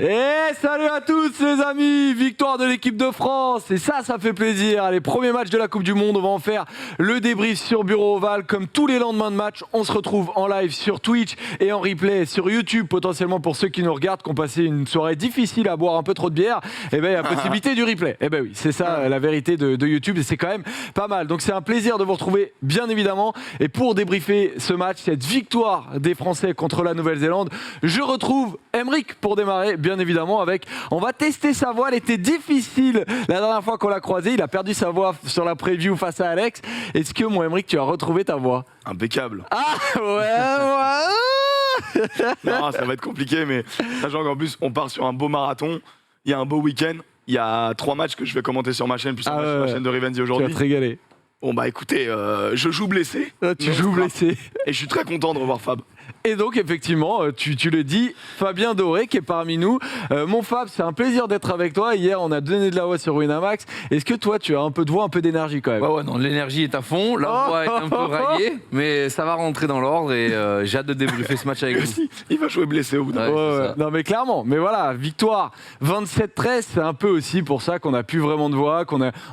Et salut à tous les amis, victoire de l'équipe de France et ça fait plaisir. Les premiers matchs de la Coupe du Monde, on va en faire le débrief sur Bureau Oval. Comme tous les lendemains de match, on se retrouve en live sur Twitch et en replay sur YouTube potentiellement pour ceux qui nous regardent, qui ont passé une soirée difficile à boire un peu trop de bière. Et bien il y a possibilité du replay. Et ben oui, c'est ça la vérité de YouTube et c'est quand même pas mal. Donc c'est un plaisir de vous retrouver bien évidemment. Et pour débriefer ce match, cette victoire des Français contre la Nouvelle-Zélande, je retrouve Aymeric pour démarrer. Bien évidemment, on va tester sa voix. Elle était difficile la dernière fois qu'on l'a croisé. Il a perdu sa voix sur la preview face à Alex. Est-ce que, mon Aymeric, tu as retrouvé ta voix? Impeccable. Ah ouais. Non, ça va être compliqué, mais sachant qu'en plus, on part sur un beau marathon. Il y a un beau week-end. Il y a 3 matchs que je vais commenter sur ma chaîne, puis sur ma chaîne de Rivenzi aujourd'hui. Tu vas te régaler. Bon bah écoutez, je joue blessé. Tu joues blessé. Et je suis très content de revoir Fab. Et donc effectivement, tu le dis, Fabien Doré qui est parmi nous. Mon Fab, c'est un plaisir d'être avec toi. Hier, on a donné de la voix sur Winamax. Est-ce que toi, tu as un peu de voix, un peu d'énergie quand même? Ouais, non, l'énergie est à fond, la voix est un peu raillée, mais ça va rentrer dans l'ordre et j'ai hâte de débriefer ce match avec vous. Il va jouer blessé au bout d'un moment. Non mais clairement, mais voilà, victoire 27-13, c'est un peu aussi pour ça qu'on n'a plus vraiment de voix,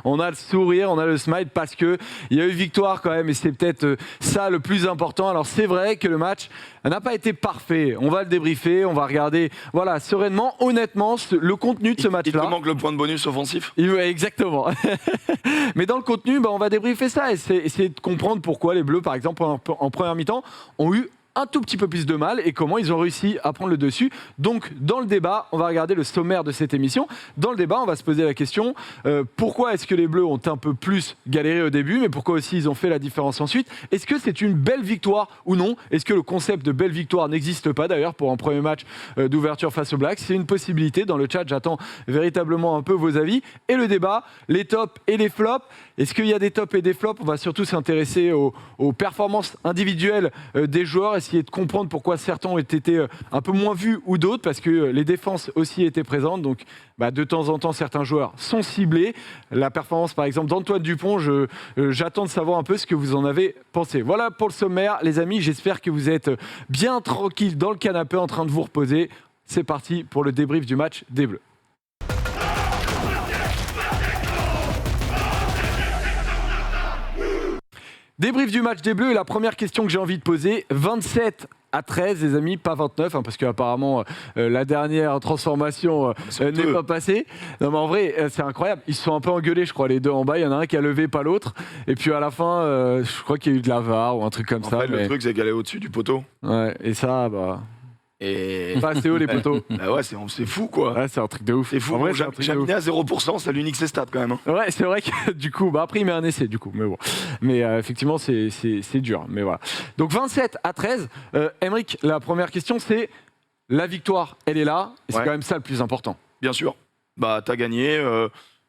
on a le sourire, on a le smile parce que il y a eu victoire quand même et c'est peut-être ça le plus important. Alors c'est vrai que le match n'a pas été parfait, on va le débriefer, on va regarder voilà, sereinement, honnêtement, le contenu de ce match-là. Il te manque le point de bonus offensif. Exactement. Mais dans le contenu, on va débriefer ça et essayer de comprendre pourquoi les Bleus, par exemple, en première mi-temps, ont eu un tout petit peu plus de mal et comment ils ont réussi à prendre le dessus. Donc, dans le débat, on va regarder le sommaire de cette émission. Dans le débat, on va se poser la question pourquoi est-ce que les Bleus ont un peu plus galéré au début, mais pourquoi aussi ils ont fait la différence ensuite? Est-ce que c'est une belle victoire ou non? Est-ce que le concept de belle victoire n'existe pas d'ailleurs pour un premier match d'ouverture face aux Blacks? C'est une possibilité. Dans le chat, j'attends véritablement un peu vos avis. Et le débat, les tops et les flops. Est-ce qu'il y a des tops et des flops? On va surtout s'intéresser aux performances individuelles des joueurs, essayer de comprendre pourquoi certains ont été un peu moins vus ou d'autres, parce que les défenses aussi étaient présentes. Donc, de temps en temps, certains joueurs sont ciblés. La performance, par exemple, d'Antoine Dupont, j'attends de savoir un peu ce que vous en avez pensé. Voilà pour le sommaire, les amis. J'espère que vous êtes bien tranquilles dans le canapé en train de vous reposer. C'est parti pour le débrief du match des Bleus. Débrief du match des Bleus et la première question que j'ai envie de poser, 27-13 les amis, pas 29 parce qu'apparemment la dernière transformation n'est pas passée. Non mais en vrai c'est incroyable, ils se sont un peu engueulés je crois les deux en bas, il y en a un qui a levé pas l'autre et puis à la fin je crois qu'il y a eu de la VAR ou un truc comme ça. En fait le truc c'est qu'elle est au-dessus du poteau. Ouais et ça Et... pas assez haut les poteaux. Bah ouais, c'est fou quoi. Ouais, c'est un truc de ouf. C'est fou. Jaminet à 0%, ça lui nique ses stats quand même. Ouais, c'est vrai que du coup, après il met un essai du coup, mais bon. Mais effectivement, c'est dur. Mais voilà. Donc 27-13. Aymeric, la première question, c'est la victoire, elle est là. Et c'est quand même ça le plus important. Bien sûr. Bah t'as gagné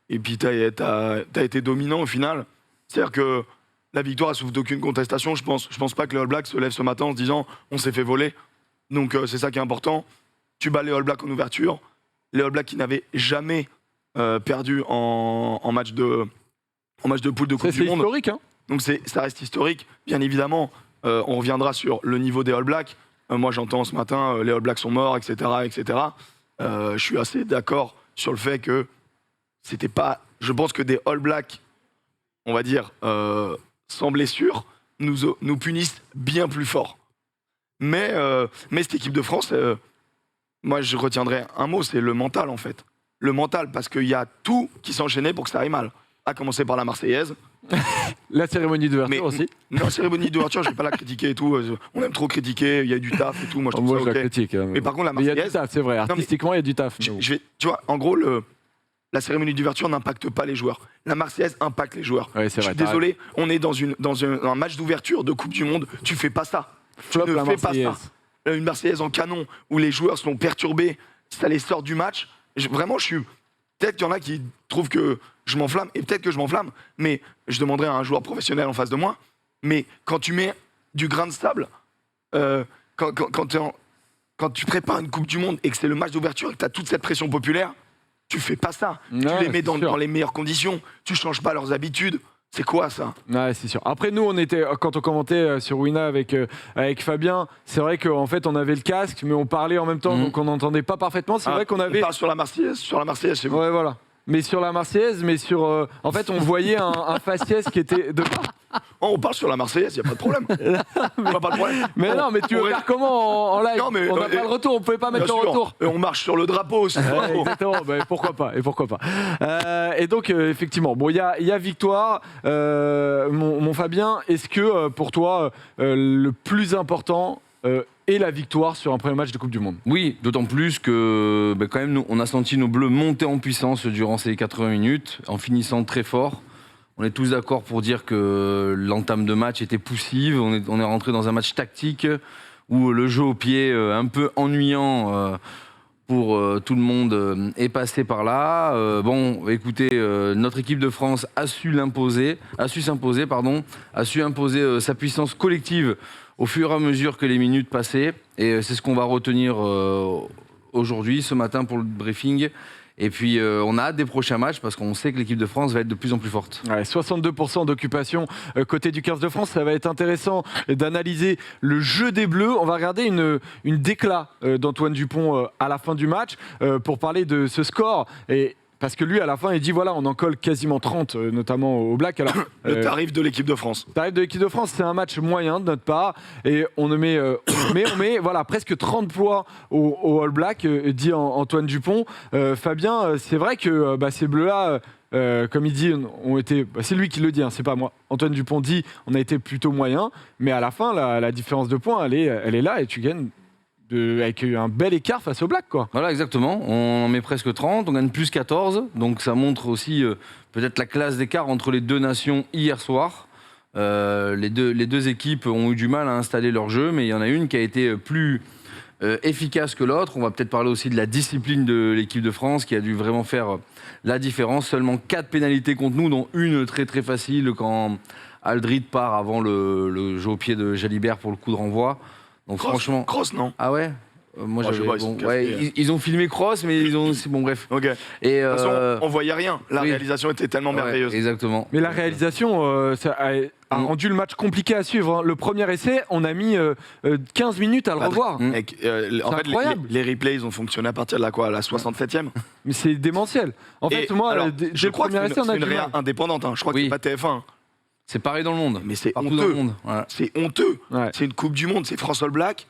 et puis t'as été dominant au final. C'est-à-dire que la victoire, elle souffre d'aucune contestation. Je pense pas que les All Blacks se lèvent ce matin en se disant on s'est fait voler. Donc c'est ça qui est important. Tu bats les All Blacks en ouverture. Les All Blacks qui n'avaient jamais perdu en match de poule de Coupe du Monde. C'est historique, hein. Donc ça reste historique. Bien évidemment, on reviendra sur le niveau des All Blacks. Moi j'entends ce matin, les All Blacks sont morts, etc. etc. Je suis assez d'accord sur le fait que c'était pas... Je pense que des All Blacks, on va dire, sans blessure, nous punissent bien plus fort. Mais cette équipe de France, moi je retiendrai un mot, c'est le mental en fait. Le mental, parce qu'il y a tout qui s'enchaînait pour que ça aille mal. À commencer par la Marseillaise. La cérémonie d'ouverture aussi. Non, la cérémonie d'ouverture, je ne vais pas la critiquer et tout. On aime trop critiquer, il y a du taf et tout. Moi je trouve ça je ok. la critique. Mais par contre, la Marseillaise... Il y a du taf, c'est vrai. Artistiquement, il y a du taf. Tu vois, en gros, la cérémonie d'ouverture n'impacte pas les joueurs. La Marseillaise impacte les joueurs. Ouais, je suis désolé, on est dans un match d'ouverture de Coupe du Monde, tu fais pas ça. Tu ne fais pas ça. Une Marseillaise en canon où les joueurs sont perturbés, ça les sort du match. Vraiment, je suis... Peut-être qu'il y en a qui trouvent que je m'enflamme, et peut-être que je m'enflamme, mais je demanderai à un joueur professionnel en face de moi. Mais quand tu mets du grain de sable, quand tu prépares une Coupe du Monde et que c'est le match d'ouverture et que tu as toute cette pression populaire, tu fais pas ça. Tu les mets dans les meilleures conditions, tu changes pas leurs habitudes. C'est quoi ça? Ouais, c'est sûr. Après, nous, quand on commentait sur Wina avec Fabien, c'est vrai qu'en fait, on avait le casque, mais on parlait en même temps, donc on n'entendait pas parfaitement. C'est vrai qu'on avait. On parle sur la Marseillaise, c'est vous. Ouais, voilà. Mais sur la Marseillaise, en fait, on voyait un faciès qui était de. Oh, on parle sur la Marseillaise, il n'y a pas de problème. Pas de problème. Mais non, mais tu veux faire comment en live? Non, mais, on n'a pas le retour, on pouvait pas mettre le retour. Et on marche sur le drapeau aussi. Ouais, exactement, bah, pourquoi pas. Et donc, effectivement, bon, il y a victoire. Mon Fabien, est-ce que pour toi, le plus important est la victoire sur un premier match de Coupe du Monde? Oui, d'autant plus que quand même, on a senti nos Bleus monter en puissance durant ces 80 minutes, en finissant très fort. On est tous d'accord pour dire que l'entame de match était poussive. On est rentré dans un match tactique où le jeu au pied, un peu ennuyant pour tout le monde, est passé par là. Bon, écoutez, notre équipe de France a su imposer sa puissance collective au fur et à mesure que les minutes passaient. Et c'est ce qu'on va retenir aujourd'hui, ce matin pour le briefing. Et puis on a hâte des prochains matchs parce qu'on sait que l'équipe de France va être de plus en plus forte. Ouais, 62% d'occupation côté du 15 de France. Ça va être intéressant d'analyser le jeu des Bleus. On va regarder une déclat d'Antoine Dupont à la fin du match pour parler de ce score. Parce que lui, à la fin, il dit voilà, on en colle quasiment 30, notamment au Black. Alors, le tarif de l'équipe de France. Le tarif de l'équipe de France, c'est un match moyen de notre part. Et on met voilà, presque 30 points au All Black, dit Antoine Dupont. Fabien, c'est vrai que ces Bleus-là, comme il dit, ont été. C'est lui qui le dit, hein, c'est pas moi. Antoine Dupont dit on a été plutôt moyen. Mais à la fin, la différence de points, elle est là et tu gagnes. Avec un bel écart face au Black, quoi. Voilà, exactement. On en met presque 30, on gagne plus 14. Donc ça montre aussi peut-être la classe d'écart entre les deux nations hier soir. Les deux équipes ont eu du mal à installer leur jeu, mais il y en a une qui a été plus efficace que l'autre. On va peut-être parler aussi de la discipline de l'équipe de France qui a dû vraiment faire la différence. Seulement 4 pénalités contre nous, dont une très très facile quand Aldrit part avant le jeu au pied de Jalibert pour le coup de renvoi. Donc franchement, Cross, non? Ah ouais. Moi, Ils ont filmé Cross, mais ils ont aussi. Bon, bref. Ok. Et de toute façon, on voyait rien. La réalisation était tellement merveilleuse. Exactement. Mais la réalisation, ça a rendu le match compliqué à suivre. Hein. Le premier essai, on a mis 15 minutes à le revoir. En fait, les replays, ils ont fonctionné à partir de la 67e. Mais c'est démentiel. En fait, moi, je crois que c'est une réa indépendante. Hein. Je crois que c'est pas TF1. C'est pareil dans le monde. Mais c'est partout honteux. Dans le monde. Voilà. C'est honteux. Ouais. C'est une Coupe du Monde, c'est France All Black.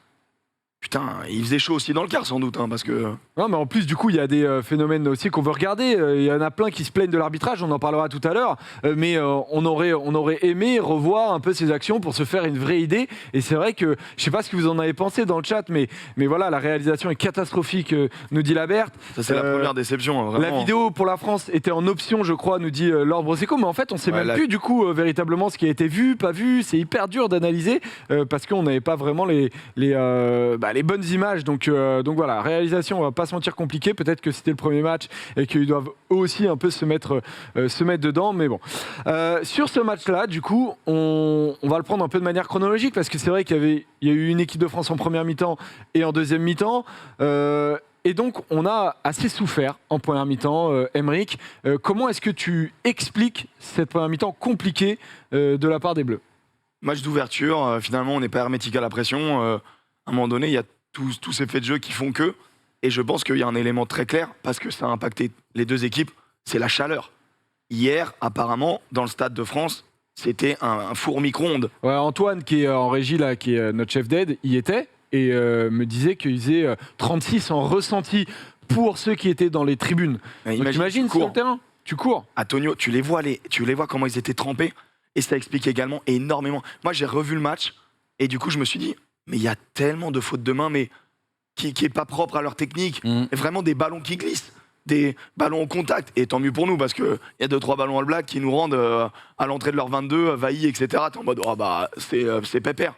Putain, il faisait chaud aussi dans le quart sans doute, hein, parce que... Non, mais en plus, du coup, il y a des phénomènes aussi qu'on veut regarder. Il y en a plein qui se plaignent de l'arbitrage, on en parlera tout à l'heure. Mais on aurait aimé revoir un peu ces actions pour se faire une vraie idée. Et c'est vrai que, je sais pas ce que vous en avez pensé dans le chat, mais voilà, la réalisation est catastrophique, nous dit la Berthe. Ça, c'est la première déception, hein, vraiment. La vidéo pour la France était en option, je crois, nous dit Laure Brosseco. Mais en fait, on sait même plus, du coup, véritablement ce qui a été vu, pas vu. C'est hyper dur d'analyser parce qu'on n'avait pas vraiment les bonnes images. Donc voilà, réalisation, on va pas se mentir, compliqué. Peut-être que c'était le premier match et qu'ils doivent eux aussi un peu se mettre dedans. Mais bon. Sur ce match-là, du coup, on va le prendre un peu de manière chronologique parce que c'est vrai qu'il y a eu une équipe de France en première mi-temps et en deuxième mi-temps. Et donc, on a assez souffert en première mi-temps. Aymeric, comment est-ce que tu expliques cette première mi-temps compliquée de la part des Bleus? Match d'ouverture, finalement, on n'est pas hermétique à la pression. À un moment donné, il y a tous ces faits de jeu qui font que. Et je pense qu'il y a un élément très clair, parce que ça a impacté les deux équipes, c'est la chaleur. Hier, apparemment, dans le Stade de France, c'était un four micro-ondes. Ouais, Antoine, qui est en régie, là, qui est notre chef d'aide, y était et me disait qu'il faisait 36 en ressenti pour ceux qui étaient dans les tribunes. T'imagines sur le terrain, tu cours. Antonio, tu les vois comment ils étaient trempés, et ça explique également énormément. Moi, j'ai revu le match, et du coup, je me suis dit, mais il y a tellement de fautes de main, mais qui est pas propre à leur technique. Et vraiment des ballons qui glissent, des ballons au contact. Et tant mieux pour nous, parce qu'il y a 2-3 ballons All Black qui nous rendent à l'entrée de leur 22, Vailly, etc. T'es en mode, c'est pépère.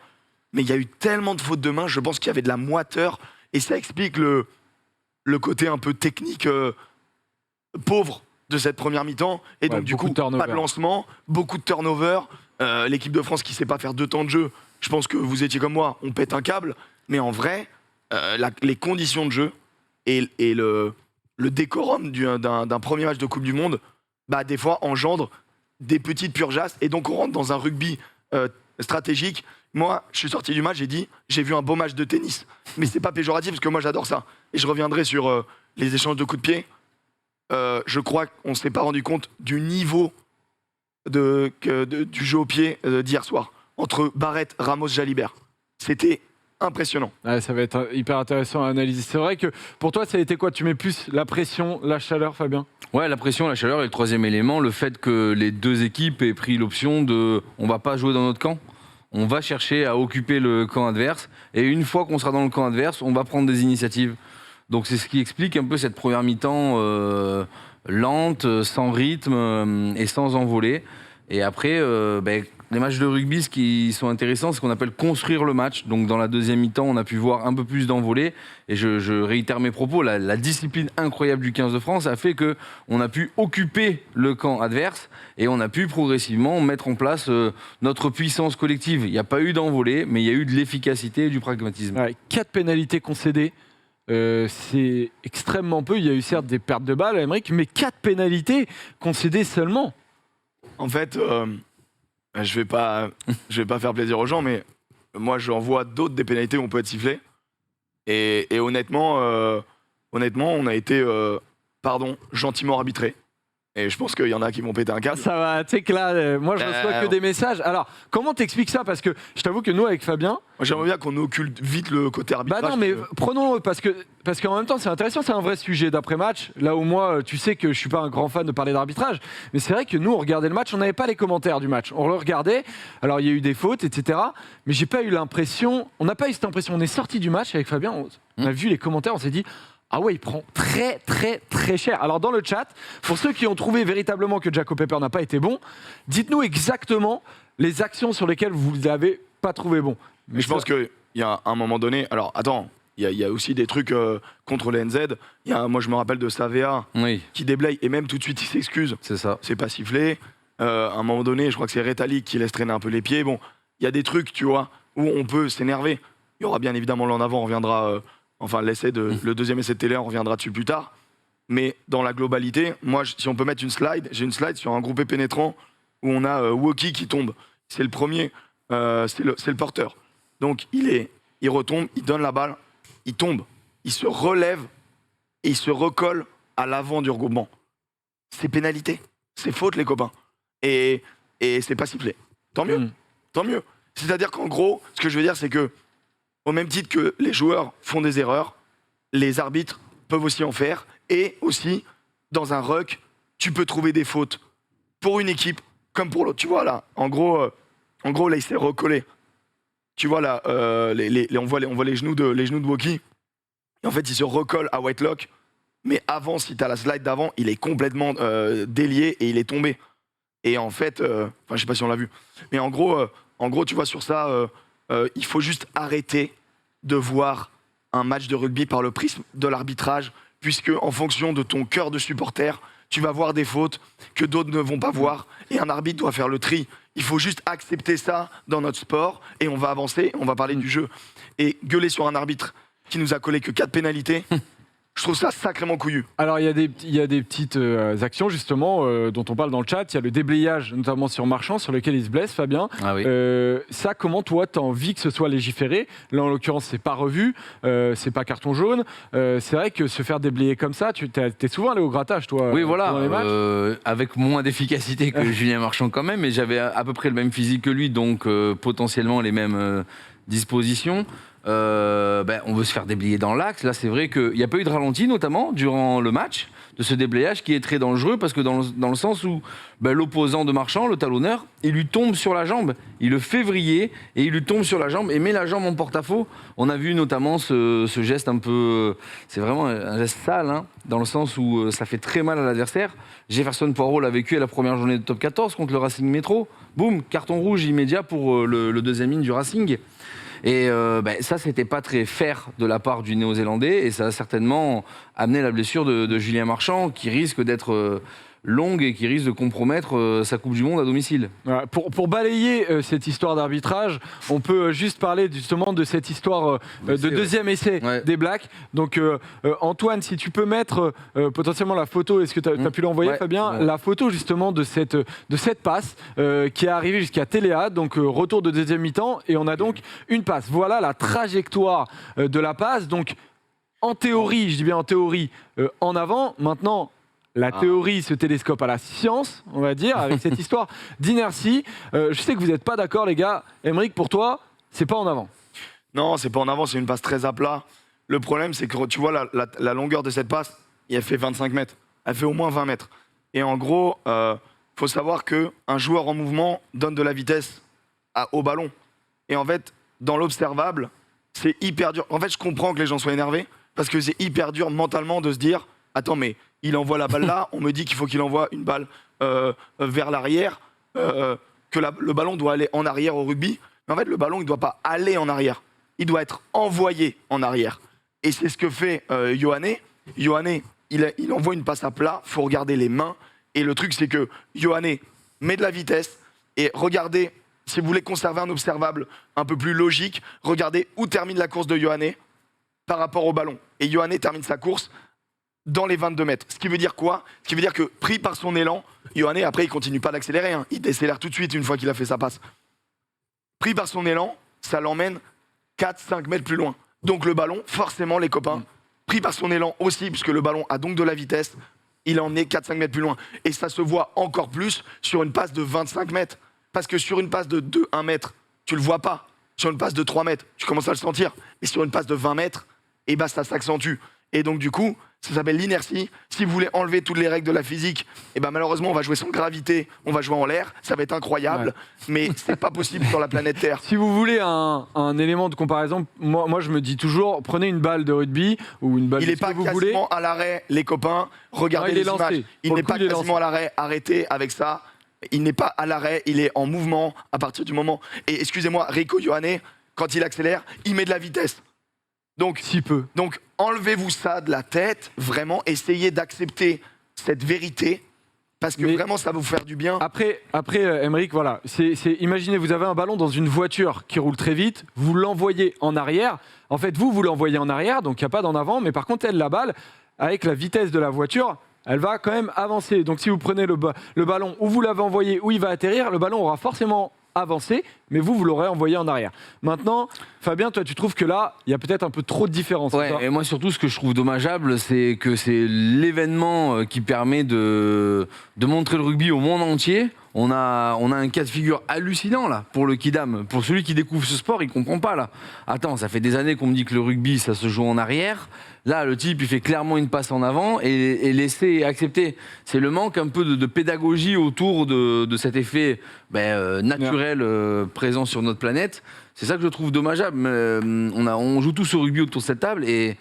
Mais il y a eu tellement de fautes de main, je pense qu'il y avait de la moiteur. Et ça explique le côté un peu technique pauvre de cette première mi-temps. Et donc, du coup, pas de lancement, beaucoup de turnover. L'équipe de France qui sait pas faire 2 temps de jeu. Je pense que vous étiez comme moi, on pète un câble. Mais en vrai, les conditions de jeu et le décorum d'un premier match de Coupe du Monde, des fois engendrent des petites purgeasses, et donc on rentre dans un rugby stratégique. Moi, je suis sorti du match, j'ai vu un beau match de tennis. Mais c'est pas péjoratif, parce que moi, j'adore ça. Et je reviendrai sur les échanges de coups de pied. Je crois qu'on ne s'est pas rendu compte du niveau du jeu au pied d'hier soir. Entre Barrett, Ramos, Jalibert. C'était impressionnant. Ouais, ça va être hyper intéressant à analyser. C'est vrai que pour toi, ça a été quoi? Tu mets plus la pression, la chaleur, Fabien? Ouais, la pression, la chaleur et le troisième élément, le fait que les deux équipes aient pris l'option de on va pas jouer dans notre camp, on va chercher à occuper le camp adverse, et une fois qu'on sera dans le camp adverse, on va prendre des initiatives. Donc c'est ce qui explique un peu cette première mi-temps lente, sans rythme et sans envolée. Et après, les matchs de rugby, ce qui sont intéressants, c'est ce qu'on appelle construire le match. Donc dans la deuxième mi-temps, on a pu voir un peu plus d'envolée. Et je réitère mes propos, la discipline incroyable du 15 de France a fait qu'on a pu occuper le camp adverse et on a pu progressivement mettre en place notre puissance collective. Il n'y a pas eu d'envolée, mais il y a eu de l'efficacité et du pragmatisme. Ouais, 4 pénalités concédées. C'est extrêmement peu. Il y a eu certes des pertes de balles à Emmerich, mais 4 pénalités concédées seulement. En fait, je vais pas faire plaisir aux gens, mais moi, j'en vois d'autres des pénalités où on peut être sifflé. Et honnêtement, on a été, gentiment arbitré. Et je pense qu'il y en a qui vont péter un câble. Ça va, tu sais que là, moi je reçois que des messages. Alors, comment t'expliques ça? Parce que je t'avoue que nous, avec Fabien. Moi, j'aimerais bien qu'on occulte vite le côté arbitrage. Bah non, mais prenons-le, parce qu'en même temps, c'est intéressant, c'est un vrai sujet d'après-match. Là où moi, tu sais que je suis pas un grand fan de parler d'arbitrage. Mais c'est vrai que nous, on regardait le match, on n'avait pas les commentaires du match. On le regardait, alors il y a eu des fautes, etc. Mais j'ai pas eu l'impression, on n'a pas eu cette impression. On est sorti du match avec Fabien, on a vu les commentaires, on s'est dit. Ah ouais, il prend très très très cher. Alors dans le chat, pour ceux qui ont trouvé véritablement que Jaco Pepper n'a pas été bon, dites-nous exactement les actions sur lesquelles vous ne l'avez pas trouvé bon. Mais je pense qu'il y a un moment donné... Alors attends, il y a aussi des trucs contre les NZ. Moi je me rappelle de Savea qui déblaye et même tout de suite il s'excuse. C'est ça. C'est pas sifflé. À un moment donné, je crois que c'est Rétali qui laisse traîner un peu les pieds. Bon, il y a des trucs, tu vois, où on peut s'énerver. Il y aura bien évidemment l'en avant, on reviendra... le deuxième essai de télé, on reviendra dessus plus tard. Mais dans la globalité, moi, si on peut mettre une slide, j'ai une slide sur un groupé pénétrant où on a Woki qui tombe. C'est le premier, c'est le porteur. Donc il retombe, il donne la balle, il tombe, il se relève et il se recolle à l'avant du regroupement. C'est pénalité, c'est faute les copains. Et c'est pas sifflé. Tant mieux, tant mieux. C'est-à-dire qu'en gros, ce que je veux dire, c'est que au même titre que les joueurs font des erreurs, les arbitres peuvent aussi en faire. Et aussi, dans un ruck, tu peux trouver des fautes pour une équipe comme pour l'autre. Tu vois là, en gros là, il s'est recollé. Tu vois là, on voit les genoux de Woki. Et en fait, il se recolle à Whitelock. Mais avant, si tu as la slide d'avant, il est complètement délié et il est tombé. Et en fait, je sais pas si on l'a vu. Mais en gros, tu vois sur ça, il faut juste arrêter de voir un match de rugby par le prisme de l'arbitrage, puisque en fonction de ton cœur de supporter, tu vas voir des fautes que d'autres ne vont pas voir, et un arbitre doit faire le tri. Il faut juste accepter ça dans notre sport, et on va avancer, on va parler du jeu. Et gueuler sur un arbitre qui nous a collé que 4 pénalités, je trouve ça sacrément couillu. Alors il y a des petites actions justement dont on parle dans le chat. Il y a le déblayage notamment sur Marchand sur lequel il se blesse, Fabien. Ah oui. Ça, comment toi t'as envie que ce soit légiféré? Là en l'occurrence c'est pas revu, c'est pas carton jaune. C'est vrai que se faire déblayer comme ça, t'es souvent allé au grattage toi. Oui voilà, pendant les matchs. avec moins d'efficacité que Julien Marchand quand même, mais j'avais à peu près le même physique que lui, donc potentiellement les mêmes dispositions. On veut se faire déblayer dans l'axe. Là, c'est vrai qu'il n'y a pas eu de ralenti, notamment durant le match, de ce déblayage qui est très dangereux parce que dans le sens où l'opposant de Marchand, le talonneur, il lui tombe sur la jambe. Il le fait vriller et il lui tombe sur la jambe et met la jambe en porte-à-faux. On a vu notamment ce geste un peu... C'est vraiment un geste sale, hein, dans le sens où ça fait très mal à l'adversaire. Jefferson Poirot l'a vécu à la première journée de top 14 contre le Racing Métro. Boum, carton rouge immédiat pour le deuxième ligne du Racing. Et ça, c'était pas très fair de la part du Néo-Zélandais et ça a certainement amené la blessure de Julien Marchand qui risque d'être longue et qui risque de compromettre sa Coupe du Monde à domicile. Voilà. Pour balayer cette histoire d'arbitrage, on peut juste parler justement de cette histoire de deuxième essai des Blacks. Donc Antoine, si tu peux mettre potentiellement la photo, est-ce que tu as pu l'envoyer Fabien, la photo justement de cette passe qui est arrivée jusqu'à Téléa, donc retour de deuxième mi-temps, et on a donc une passe. Voilà la trajectoire de la passe. Donc en théorie, je dis bien en théorie, en avant. Maintenant, la théorie se télescope à la science, on va dire, avec cette histoire d'inertie. Je sais que vous n'êtes pas d'accord, les gars. Aymeric, pour toi, c'est pas en avant. Non, c'est pas en avant, c'est une passe très à plat. Le problème, c'est que tu vois la longueur de cette passe, elle fait 25 mètres. Elle fait au moins 20 mètres. Et en gros, faut savoir qu'un joueur en mouvement donne de la vitesse au ballon. Et en fait, dans l'observable, c'est hyper dur. En fait, je comprends que les gens soient énervés, parce que c'est hyper dur mentalement de se dire « Attends, mais il envoie la balle là, on me dit qu'il faut qu'il envoie une balle vers l'arrière, que le ballon doit aller en arrière au rugby. » Mais en fait, le ballon, il ne doit pas aller en arrière. Il doit être envoyé en arrière. Et c'est ce que fait Ioane. Ioane, il envoie une passe à plat, il faut regarder les mains. Et le truc, c'est que Ioane met de la vitesse. Et regardez, si vous voulez conserver un observable un peu plus logique, regardez où termine la course de Ioane par rapport au ballon. Et Ioane termine sa course dans les 22 mètres. Ce qui veut dire quoi? Ce qui veut dire que, pris par son élan, Ioane, après, il continue pas d'accélérer. Hein. Il décélère tout de suite une fois qu'il a fait sa passe. Pris par son élan, ça l'emmène 4-5 mètres plus loin. Donc le ballon, forcément, les copains, pris par son élan aussi, puisque le ballon a donc de la vitesse, il en est 4-5 mètres plus loin. Et ça se voit encore plus sur une passe de 25 mètres. Parce que sur une passe de 1 mètre, tu le vois pas. Sur une passe de 3 mètres, tu commences à le sentir. Mais sur une passe de 20 mètres, et bah, ça s'accentue. Et donc, du coup, ça s'appelle l'inertie. Si vous voulez enlever toutes les règles de la physique, et ben malheureusement, on va jouer sans gravité, on va jouer en l'air. Ça va être incroyable, mais c'est pas possible sur la planète Terre. Si vous voulez un élément de comparaison, moi je me dis toujours, prenez une balle de rugby ou une balle Il de n'est ce que pas vous voulez. quasiment à l'arrêt, les copains. Regardez Non, il est les lancé. images. Il Pour n'est le coup, pas il est quasiment à l'arrêt. Arrêtez avec ça. Il n'est pas à l'arrêt, il est en mouvement à partir du moment. Et excusez-moi, Rico Ioane, quand il accélère, il met de la vitesse. Donc, Si peu. Donc, enlevez-vous ça de la tête, vraiment, essayez d'accepter cette vérité, parce que vraiment, ça va vous faire du bien. Après Aymeric, voilà, imaginez, vous avez un ballon dans une voiture qui roule très vite, vous l'envoyez en arrière. En fait, vous l'envoyez en arrière, donc il n'y a pas d'en avant, mais par contre, la balle, avec la vitesse de la voiture, elle va quand même avancer. Donc si vous prenez le ballon où vous l'avez envoyé, où il va atterrir, le ballon aura forcément avancé, mais vous l'aurez envoyé en arrière. Maintenant, Fabien, toi, tu trouves que là, il y a peut-être un peu trop de différence. Ouais, et moi surtout, ce que je trouve dommageable, c'est que c'est l'événement qui permet de montrer le rugby au monde entier. On a un cas de figure hallucinant là pour le Kidam. Pour celui qui découvre ce sport, il comprend pas là. Attends, ça fait des années qu'on me dit que le rugby, ça se joue en arrière. Là, le type, il fait clairement une passe en avant et laisser accepter. C'est le manque un peu de pédagogie autour de cet effet naturel présent sur notre planète. C'est ça que je trouve dommageable. On joue tous au rugby autour de cette table et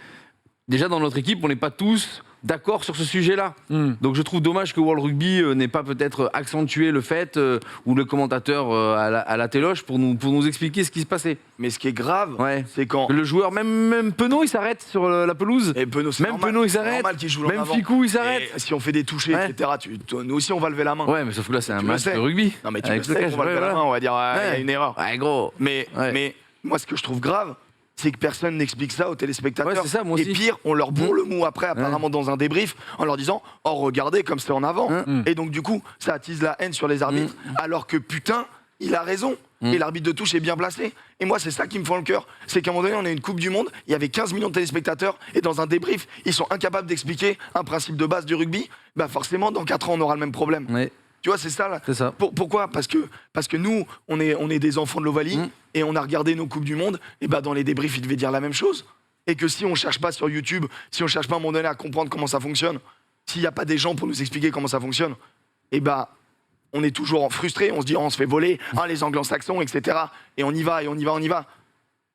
déjà dans notre équipe, on n'est pas tous d'accord sur ce sujet-là. Donc je trouve dommage que World Rugby n'ait pas peut-être accentué le fait, ou le commentateur à la téloche pour nous expliquer ce qui se passait. Mais ce qui est grave, c'est quand... Le joueur, même Penaud, il s'arrête sur la pelouse. Et Penaud, c'est même normal. Penaud, il C'est s'arrête. normal qu'il joue en Même avant. Ficou, il s'arrête. Et si on fait des touchés, etc., nous aussi, on va lever la main. Ouais, mais sauf que là, c'est un Tu le match sais. de rugby. Non, mais tu Avec le sais cash, qu'on va lever la main, on va dire, il y a une erreur. Ouais, gros. Mais moi, ce que je trouve grave, c'est que personne n'explique ça aux téléspectateurs. Ouais, c'est ça, moi et aussi. pire, on leur bourre le mou après, apparemment dans un débrief, en leur disant « Oh, regardez comme c'est en avant ». Et donc, du coup, ça attise la haine sur les arbitres, alors que putain, il a raison. Et l'arbitre de touche est bien placé. Et moi, c'est ça qui me fend le cœur. C'est qu'à un moment donné, on a une Coupe du Monde, il y avait 15 millions de téléspectateurs, et dans un débrief, ils sont incapables d'expliquer un principe de base du rugby. Bah forcément, dans 4 ans, on aura le même problème. Ouais. Tu vois, c'est ça là. C'est ça. Pourquoi parce que nous, on est des enfants de l'Ovalie et on a regardé nos Coupes du Monde. Et bah dans les débriefs, ils devaient dire la même chose. Et que si on cherche pas sur YouTube, si on cherche pas à un moment donné à comprendre comment ça fonctionne, s'il n'y a pas des gens pour nous expliquer comment ça fonctionne, et bah on est toujours frustré. On se dit oh, on se fait voler, les Anglo-Saxons, etc. Et on y va, et on y va, on y va.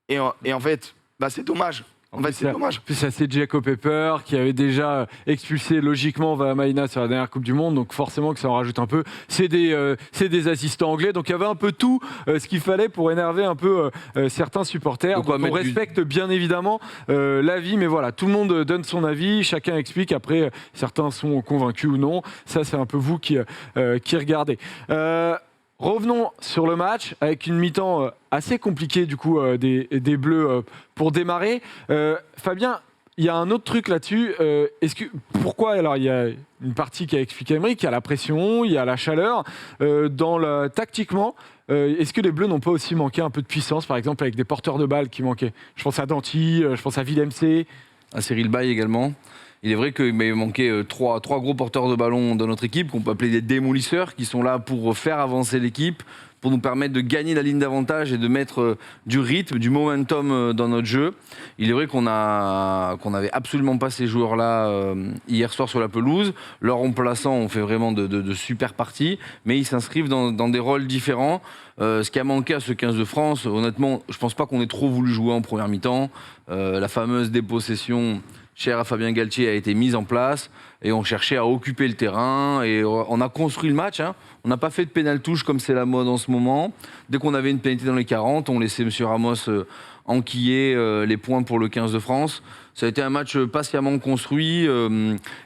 Et en fait, bah c'est dommage En fait, c'est dommage. En plus, c'est Jacob Pepper qui avait déjà expulsé logiquement Vahamaina sur la dernière Coupe du Monde, donc forcément que ça en rajoute un peu. C'est des assistants anglais, donc il y avait un peu tout ce qu'il fallait pour énerver un peu certains supporters. Donc, on respecte bien évidemment l'avis, mais voilà, tout le monde donne son avis, chacun explique. Après, certains sont convaincus ou non. Ça, c'est un peu vous qui regardez. Revenons sur le match avec une mi-temps assez compliquée du coup des Bleus pour démarrer. Fabien, il y a un autre truc là-dessus. Pourquoi alors il y a une partie qui a expliqué Aymeric, il y a la pression, il y a la chaleur. Tactiquement, est-ce que les Bleus n'ont pas aussi manqué un peu de puissance, par exemple avec des porteurs de balles qui manquaient? Je pense à Danty, je pense à Villemc. À Cyril Bay également. Il est vrai qu'il m'avait manqué trois gros porteurs de ballon dans notre équipe, qu'on peut appeler des démolisseurs, qui sont là pour faire avancer l'équipe, pour nous permettre de gagner la ligne d'avantage et de mettre du rythme, du momentum dans notre jeu. Il est vrai qu'on n'avait absolument pas ces joueurs-là hier soir sur la pelouse. Leur remplaçant ont fait vraiment de super parties, mais ils s'inscrivent dans des rôles différents. Ce qui a manqué à ce 15 de France, honnêtement, je ne pense pas qu'on ait trop voulu jouer en première mi-temps. La fameuse dépossession chère à Fabien Galtier a été mise en place et on cherchait à occuper le terrain et on a construit le match. On n'a pas fait de pénal-touche comme c'est la mode en ce moment. Dès qu'on avait une pénalité dans les 40, on laissait M. Ramos enquiller les points pour le 15 de France. Ça a été un match patiemment construit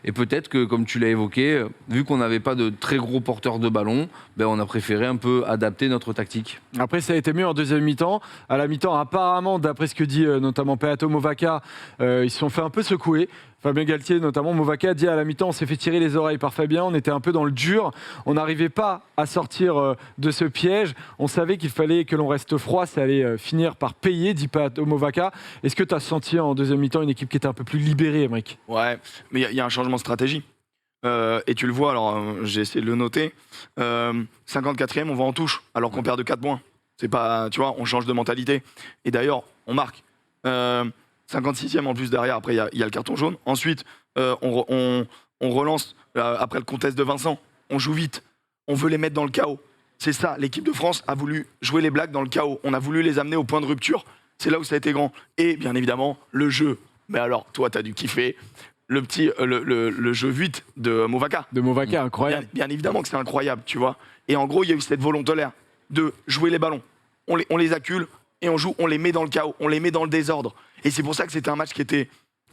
et peut-être que, comme tu l'as évoqué, vu qu'on n'avait pas de très gros porteurs de ballon, on a préféré un peu adapter notre tactique. Après, ça a été mieux en deuxième mi-temps. À la mi-temps, apparemment, d'après ce que dit notamment Peato Movaca, ils se sont fait un peu secouer. Fabien Galtier, notamment, Movaca dit à la mi-temps, on s'est fait tirer les oreilles par Fabien, on était un peu dans le dur, on n'arrivait pas à sortir de ce piège, on savait qu'il fallait que l'on reste froid, ça allait finir par payer, dit Peato Movaca. Est-ce que tu as senti en deuxième mi-temps une équipe qui était un peu plus libérée, Aymeric? Ouais, mais il y a un changement de stratégie. Et tu le vois, alors j'ai essayé de le noter, 54e, on va en touche, alors qu'on perd de 4 points. C'est pas, tu vois, on change de mentalité. Et d'ailleurs, on marque. 56e en plus derrière, après il y a le carton jaune. Ensuite, on relance après le contest de Vincent. On joue vite, on veut les mettre dans le chaos. C'est ça, l'équipe de France a voulu jouer les Blacks dans le chaos. On a voulu les amener au point de rupture. C'est là où ça a été grand. Et bien évidemment, le jeu. Mais alors, toi, t'as dû kiffer. Le jeu 8 de Movaca. De Movaca, incroyable. Bien évidemment que c'est incroyable, tu vois. Et en gros, il y a eu cette volonté-là de jouer les ballons. On les accule et on les met dans le chaos, on les met dans le désordre. Et c'est pour ça que c'était un match qui était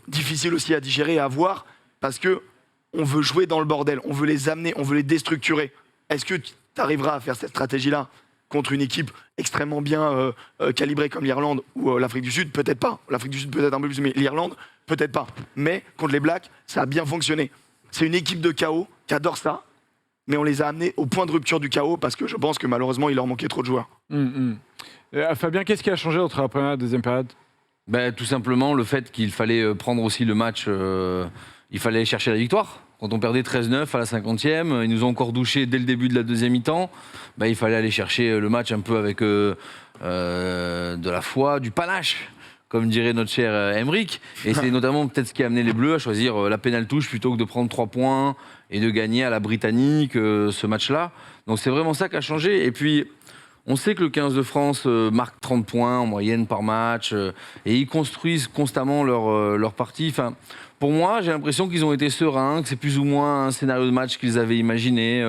difficile aussi à digérer et à voir, parce que on veut jouer dans le bordel, on veut les amener, on veut les déstructurer. Est-ce que tu arriveras à faire cette stratégie-là contre une équipe extrêmement bien calibrée comme l'Irlande ou l'Afrique du Sud? Peut-être pas. L'Afrique du Sud peut-être un peu plus, mais l'Irlande, peut-être pas. Mais contre les Blacks, ça a bien fonctionné. C'est une équipe de chaos qui adore ça, mais on les a amenés au point de rupture du chaos parce que je pense que malheureusement, il leur manquait trop de joueurs. Fabien, qu'est-ce qui a changé entre la première et la deuxième période? Tout simplement le fait qu'il fallait prendre aussi le match, il fallait chercher la victoire. Quand on perdait 13-9 à la 50e, ils nous ont encore douché dès le début de la deuxième mi-temps. Il fallait aller chercher le match un peu avec de la foi, du panache, comme dirait notre cher Aymeric. Et c'est notamment peut-être ce qui a amené les Bleus à choisir la pénal-touche plutôt que de prendre 3 points et de gagner à la Britannique ce match-là. Donc c'est vraiment ça qui a changé. Et puis, on sait que le 15 de France marque 30 points en moyenne par match et ils construisent constamment leur partie. Enfin, pour moi, j'ai l'impression qu'ils ont été sereins, que c'est plus ou moins un scénario de match qu'ils avaient imaginé.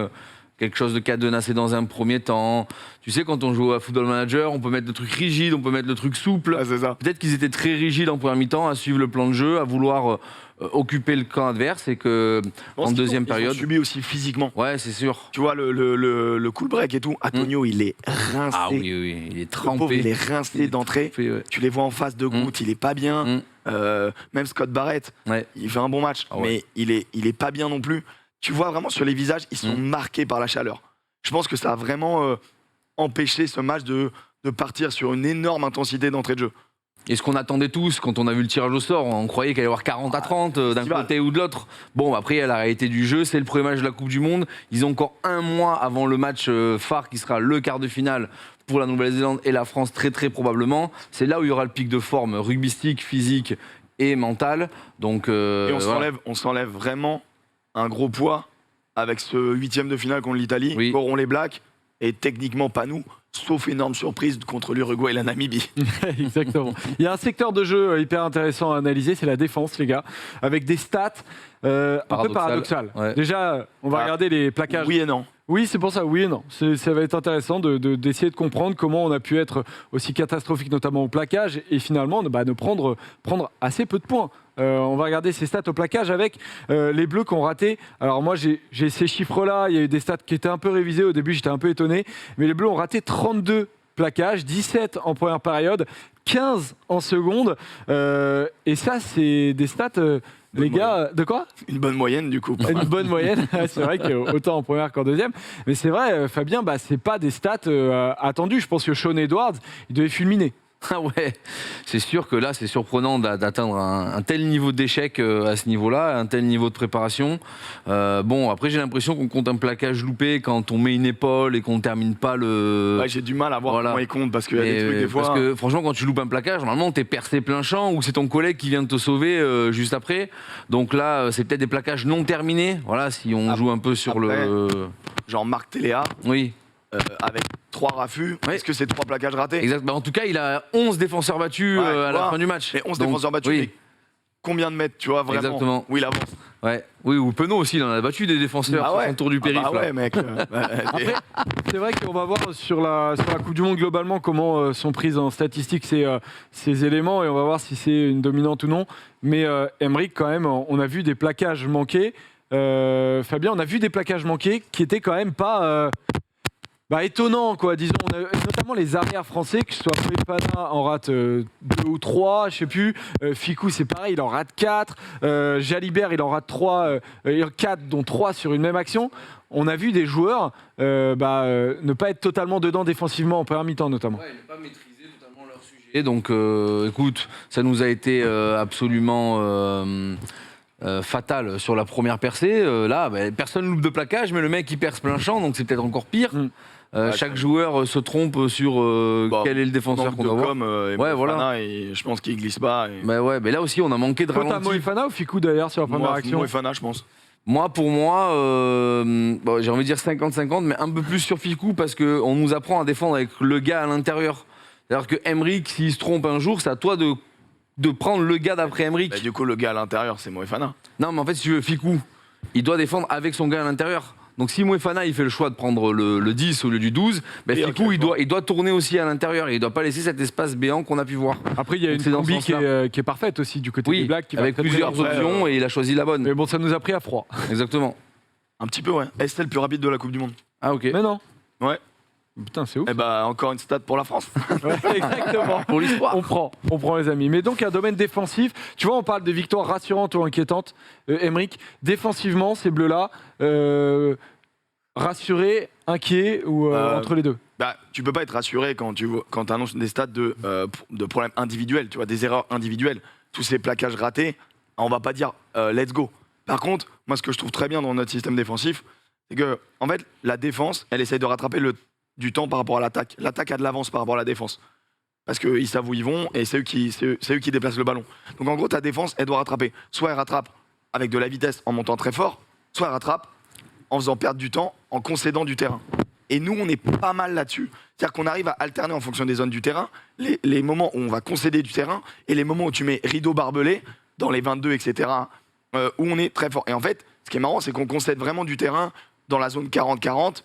Quelque chose de cadenassé dans un premier temps. Tu sais, quand on joue à Football Manager, on peut mettre le truc rigide, on peut mettre le truc souple. Ah, c'est ça. Peut-être qu'ils étaient très rigides en première mi-temps à suivre le plan de jeu, à vouloir occuper le camp adverse et que en deuxième période. Ils ont subi aussi physiquement. Ouais, c'est sûr. Tu vois, le cool break et tout. Antonio, il est rincé. Ah oui, il est trempé. Le pauvre, il est rincé d'entrée. Ouais. Tu les vois en face de goutte, il est pas bien. Même Scott Barrett, il fait un bon match, mais il est pas bien non plus. Tu vois vraiment sur les visages, ils sont marqués par la chaleur. Je pense que ça a vraiment empêché ce match de partir sur une énorme intensité d'entrée de jeu. Et ce qu'on attendait tous quand on a vu le tirage au sort, on croyait qu'il allait y avoir 40-30 d'un côté ou de l'autre. Bon, après, il y a la réalité du jeu, c'est le premier match de la Coupe du Monde. Ils ont encore un mois avant le match phare qui sera le quart de finale pour la Nouvelle-Zélande et la France, très très probablement. C'est là où il y aura le pic de forme rugbystique, physique et mental. Donc, et on s'enlève vraiment un gros poids avec ce 8e de finale contre l'Italie, qu'auront les Blacks. et techniquement pas nous, sauf énorme surprise contre l'Uruguay et la Namibie. Exactement. Il y a un secteur de jeu hyper intéressant à analyser, c'est la défense, les gars, avec des stats un peu paradoxales. Ouais. Déjà, on va regarder les plaquages. Oui et non. Oui, c'est pour ça, oui et non. Ça va être intéressant d'essayer de comprendre comment on a pu être aussi catastrophique, notamment au plaquage, et finalement ne prendre assez peu de points. On va regarder ces stats au plaquage avec les Bleus qui ont raté. Alors moi, j'ai ces chiffres-là, il y a eu des stats qui étaient un peu révisés. Au début, j'étais un peu étonné. Mais les Bleus ont raté 32 plaquages, 17 en première période, 15 en seconde. Et ça, c'est des stats... les gars, de quoi ? Une bonne moyenne du coup. Une bonne moyenne, c'est vrai qu'autant en première qu'en deuxième. Mais c'est vrai, Fabien, c'est pas des stats attendues. Je pense que Sean Edwards, il devait fulminer. Ah ouais, c'est sûr que là, c'est surprenant d'atteindre un tel niveau d'échec à ce niveau-là, un tel niveau de préparation. Bon, après, j'ai l'impression qu'on compte un plaquage loupé quand on met une épaule et qu'on ne termine pas le... Ouais, j'ai du mal à voir comment ils comptent parce qu'il y a des trucs des fois... Parce que franchement, quand tu loupes un plaquage, normalement, t'es percé plein champ ou c'est ton collègue qui vient de te sauver juste après. Donc là, c'est peut-être des plaquages non terminés. Voilà, si on joue un peu sur après, le... Genre Marc Téléa. Oui. Avec 3 raffus, Oui. est-ce que c'est 3 plaquages ratés ? Exact. Bah, en tout cas, il a 11 défenseurs battus à la fin du match. Et 11 Donc, défenseurs battus, oui. mais combien de mètres, tu vois, vraiment Exactement. où il avance ? Ouais. Oui, ou Penaud aussi, il en a battu des défenseurs sur son tour du périph'. Ah ouais, mec. Après, c'est vrai qu'on va voir sur la Coupe du Monde globalement comment sont prises en statistique ces éléments et on va voir si c'est une dominante ou non. Mais Emerick, quand même, on a vu des plaquages manqués. Fabien, on a vu des plaquages manqués qui étaient quand même pas... étonnant, quoi, disons. Notamment les arrières français, que ce soit Moefana en rate 2 ou 3, je sais plus. Ficou, c'est pareil, il en rate 4. Jalibert, il en rate 3, 4, dont 3 sur une même action. On a vu des joueurs ne pas être totalement dedans défensivement en première mi-temps, notamment. Ouais, ils n'ont pas maîtrisé totalement leur sujet. Donc, écoute, ça nous a été absolument... fatal sur la première percée. Là, personne loupe de plaquage, mais le mec il perce plein champ, donc c'est peut-être encore pire. Chaque joueur se trompe sur quel est le défenseur qu'on doit voir. Voilà. Et je pense qu'il glisse pas. Et... Mais là aussi, on a manqué de Toi, t'as ralenti. Moefana ou Ficou d'ailleurs sur la première action ? Moefana, je pense. Moi, pour moi, j'ai envie de dire 50-50, mais un peu plus sur Ficou parce qu'on nous apprend à défendre avec le gars à l'intérieur. C'est-à-dire que Emerick, s'il se trompe un jour, c'est à toi de prendre le gars d'après Emerick. Du coup, le gars à l'intérieur, c'est Moefana. Non, mais en fait, si tu veux, Ficou, il doit défendre avec son gars à l'intérieur. Donc si Moefana il fait le choix de prendre le 10 au lieu du 12, Ficou il doit tourner aussi à l'intérieur et il doit pas laisser cet espace béant qu'on a pu voir. Après il y a une combi qui est parfaite aussi du côté des Blacks. Avec plusieurs options et il a choisi la bonne. Mais bon, ça nous a pris à froid. Exactement. Un petit peu, ouais. Estelle plus rapide de la Coupe du Monde. Ah ok. Mais non. Ouais. Putain, c'est ouf. Et encore une stat pour la France. Ouais, exactement. Pour l'histoire. On prend les amis. Mais donc un domaine défensif. Tu vois, on parle de victoires rassurantes ou inquiétantes. Emerick, défensivement, ces bleus-là, rassurés, inquiets ou entre les deux. Tu peux pas être rassuré quand tu annonces des stats de problèmes individuels, tu vois, des erreurs individuelles. Tous ces plaquages ratés, on va pas dire let's go. Par contre, moi, ce que je trouve très bien dans notre système défensif, c'est que, en fait, la défense, elle essaye de rattraper du temps par rapport à l'attaque. L'attaque a de l'avance par rapport à la défense. Parce qu'ils savent où ils vont et c'est eux qui déplacent le ballon. Donc en gros, ta défense, elle doit rattraper. Soit elle rattrape avec de la vitesse en montant très fort, soit elle rattrape en faisant perdre du temps, en concédant du terrain. Et nous, on est pas mal là-dessus. C'est-à-dire qu'on arrive à alterner en fonction des zones du terrain, les moments où on va concéder du terrain et les moments où tu mets rideau barbelé, dans les 22, etc., où on est très fort. Et en fait, ce qui est marrant, c'est qu'on concède vraiment du terrain dans la zone 40-40,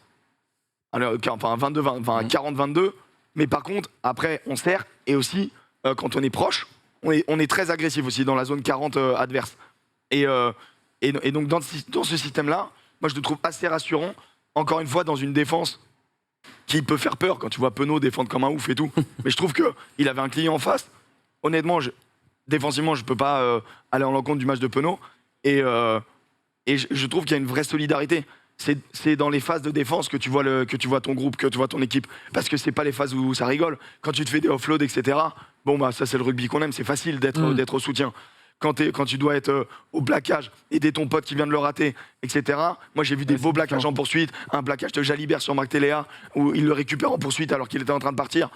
enfin 40-22, mais par contre, après, on sert, et aussi, quand on est proche, on est très agressif aussi dans la zone 40 adverse. Et donc, dans ce système-là, moi, je le trouve assez rassurant, encore une fois, dans une défense qui peut faire peur quand tu vois Penaud défendre comme un ouf et tout. Mais je trouve qu'il avait un client en face. Honnêtement, défensivement, je ne peux pas aller en l'encontre du match de Penaud. Et je trouve qu'il y a une vraie solidarité. C'est dans les phases de défense que tu vois ton groupe, que tu vois ton équipe. Parce que c'est pas les phases où ça rigole. Quand tu te fais des offloads, etc., ça c'est le rugby qu'on aime, c'est facile d'être au soutien. quand tu dois être au plaquage, aider ton pote qui vient de le rater, etc. Moi, j'ai vu des beaux plaquages en poursuite, un plaquage de Jalibert sur Marc Téléa, où il le récupère en poursuite alors qu'il était en train de partir.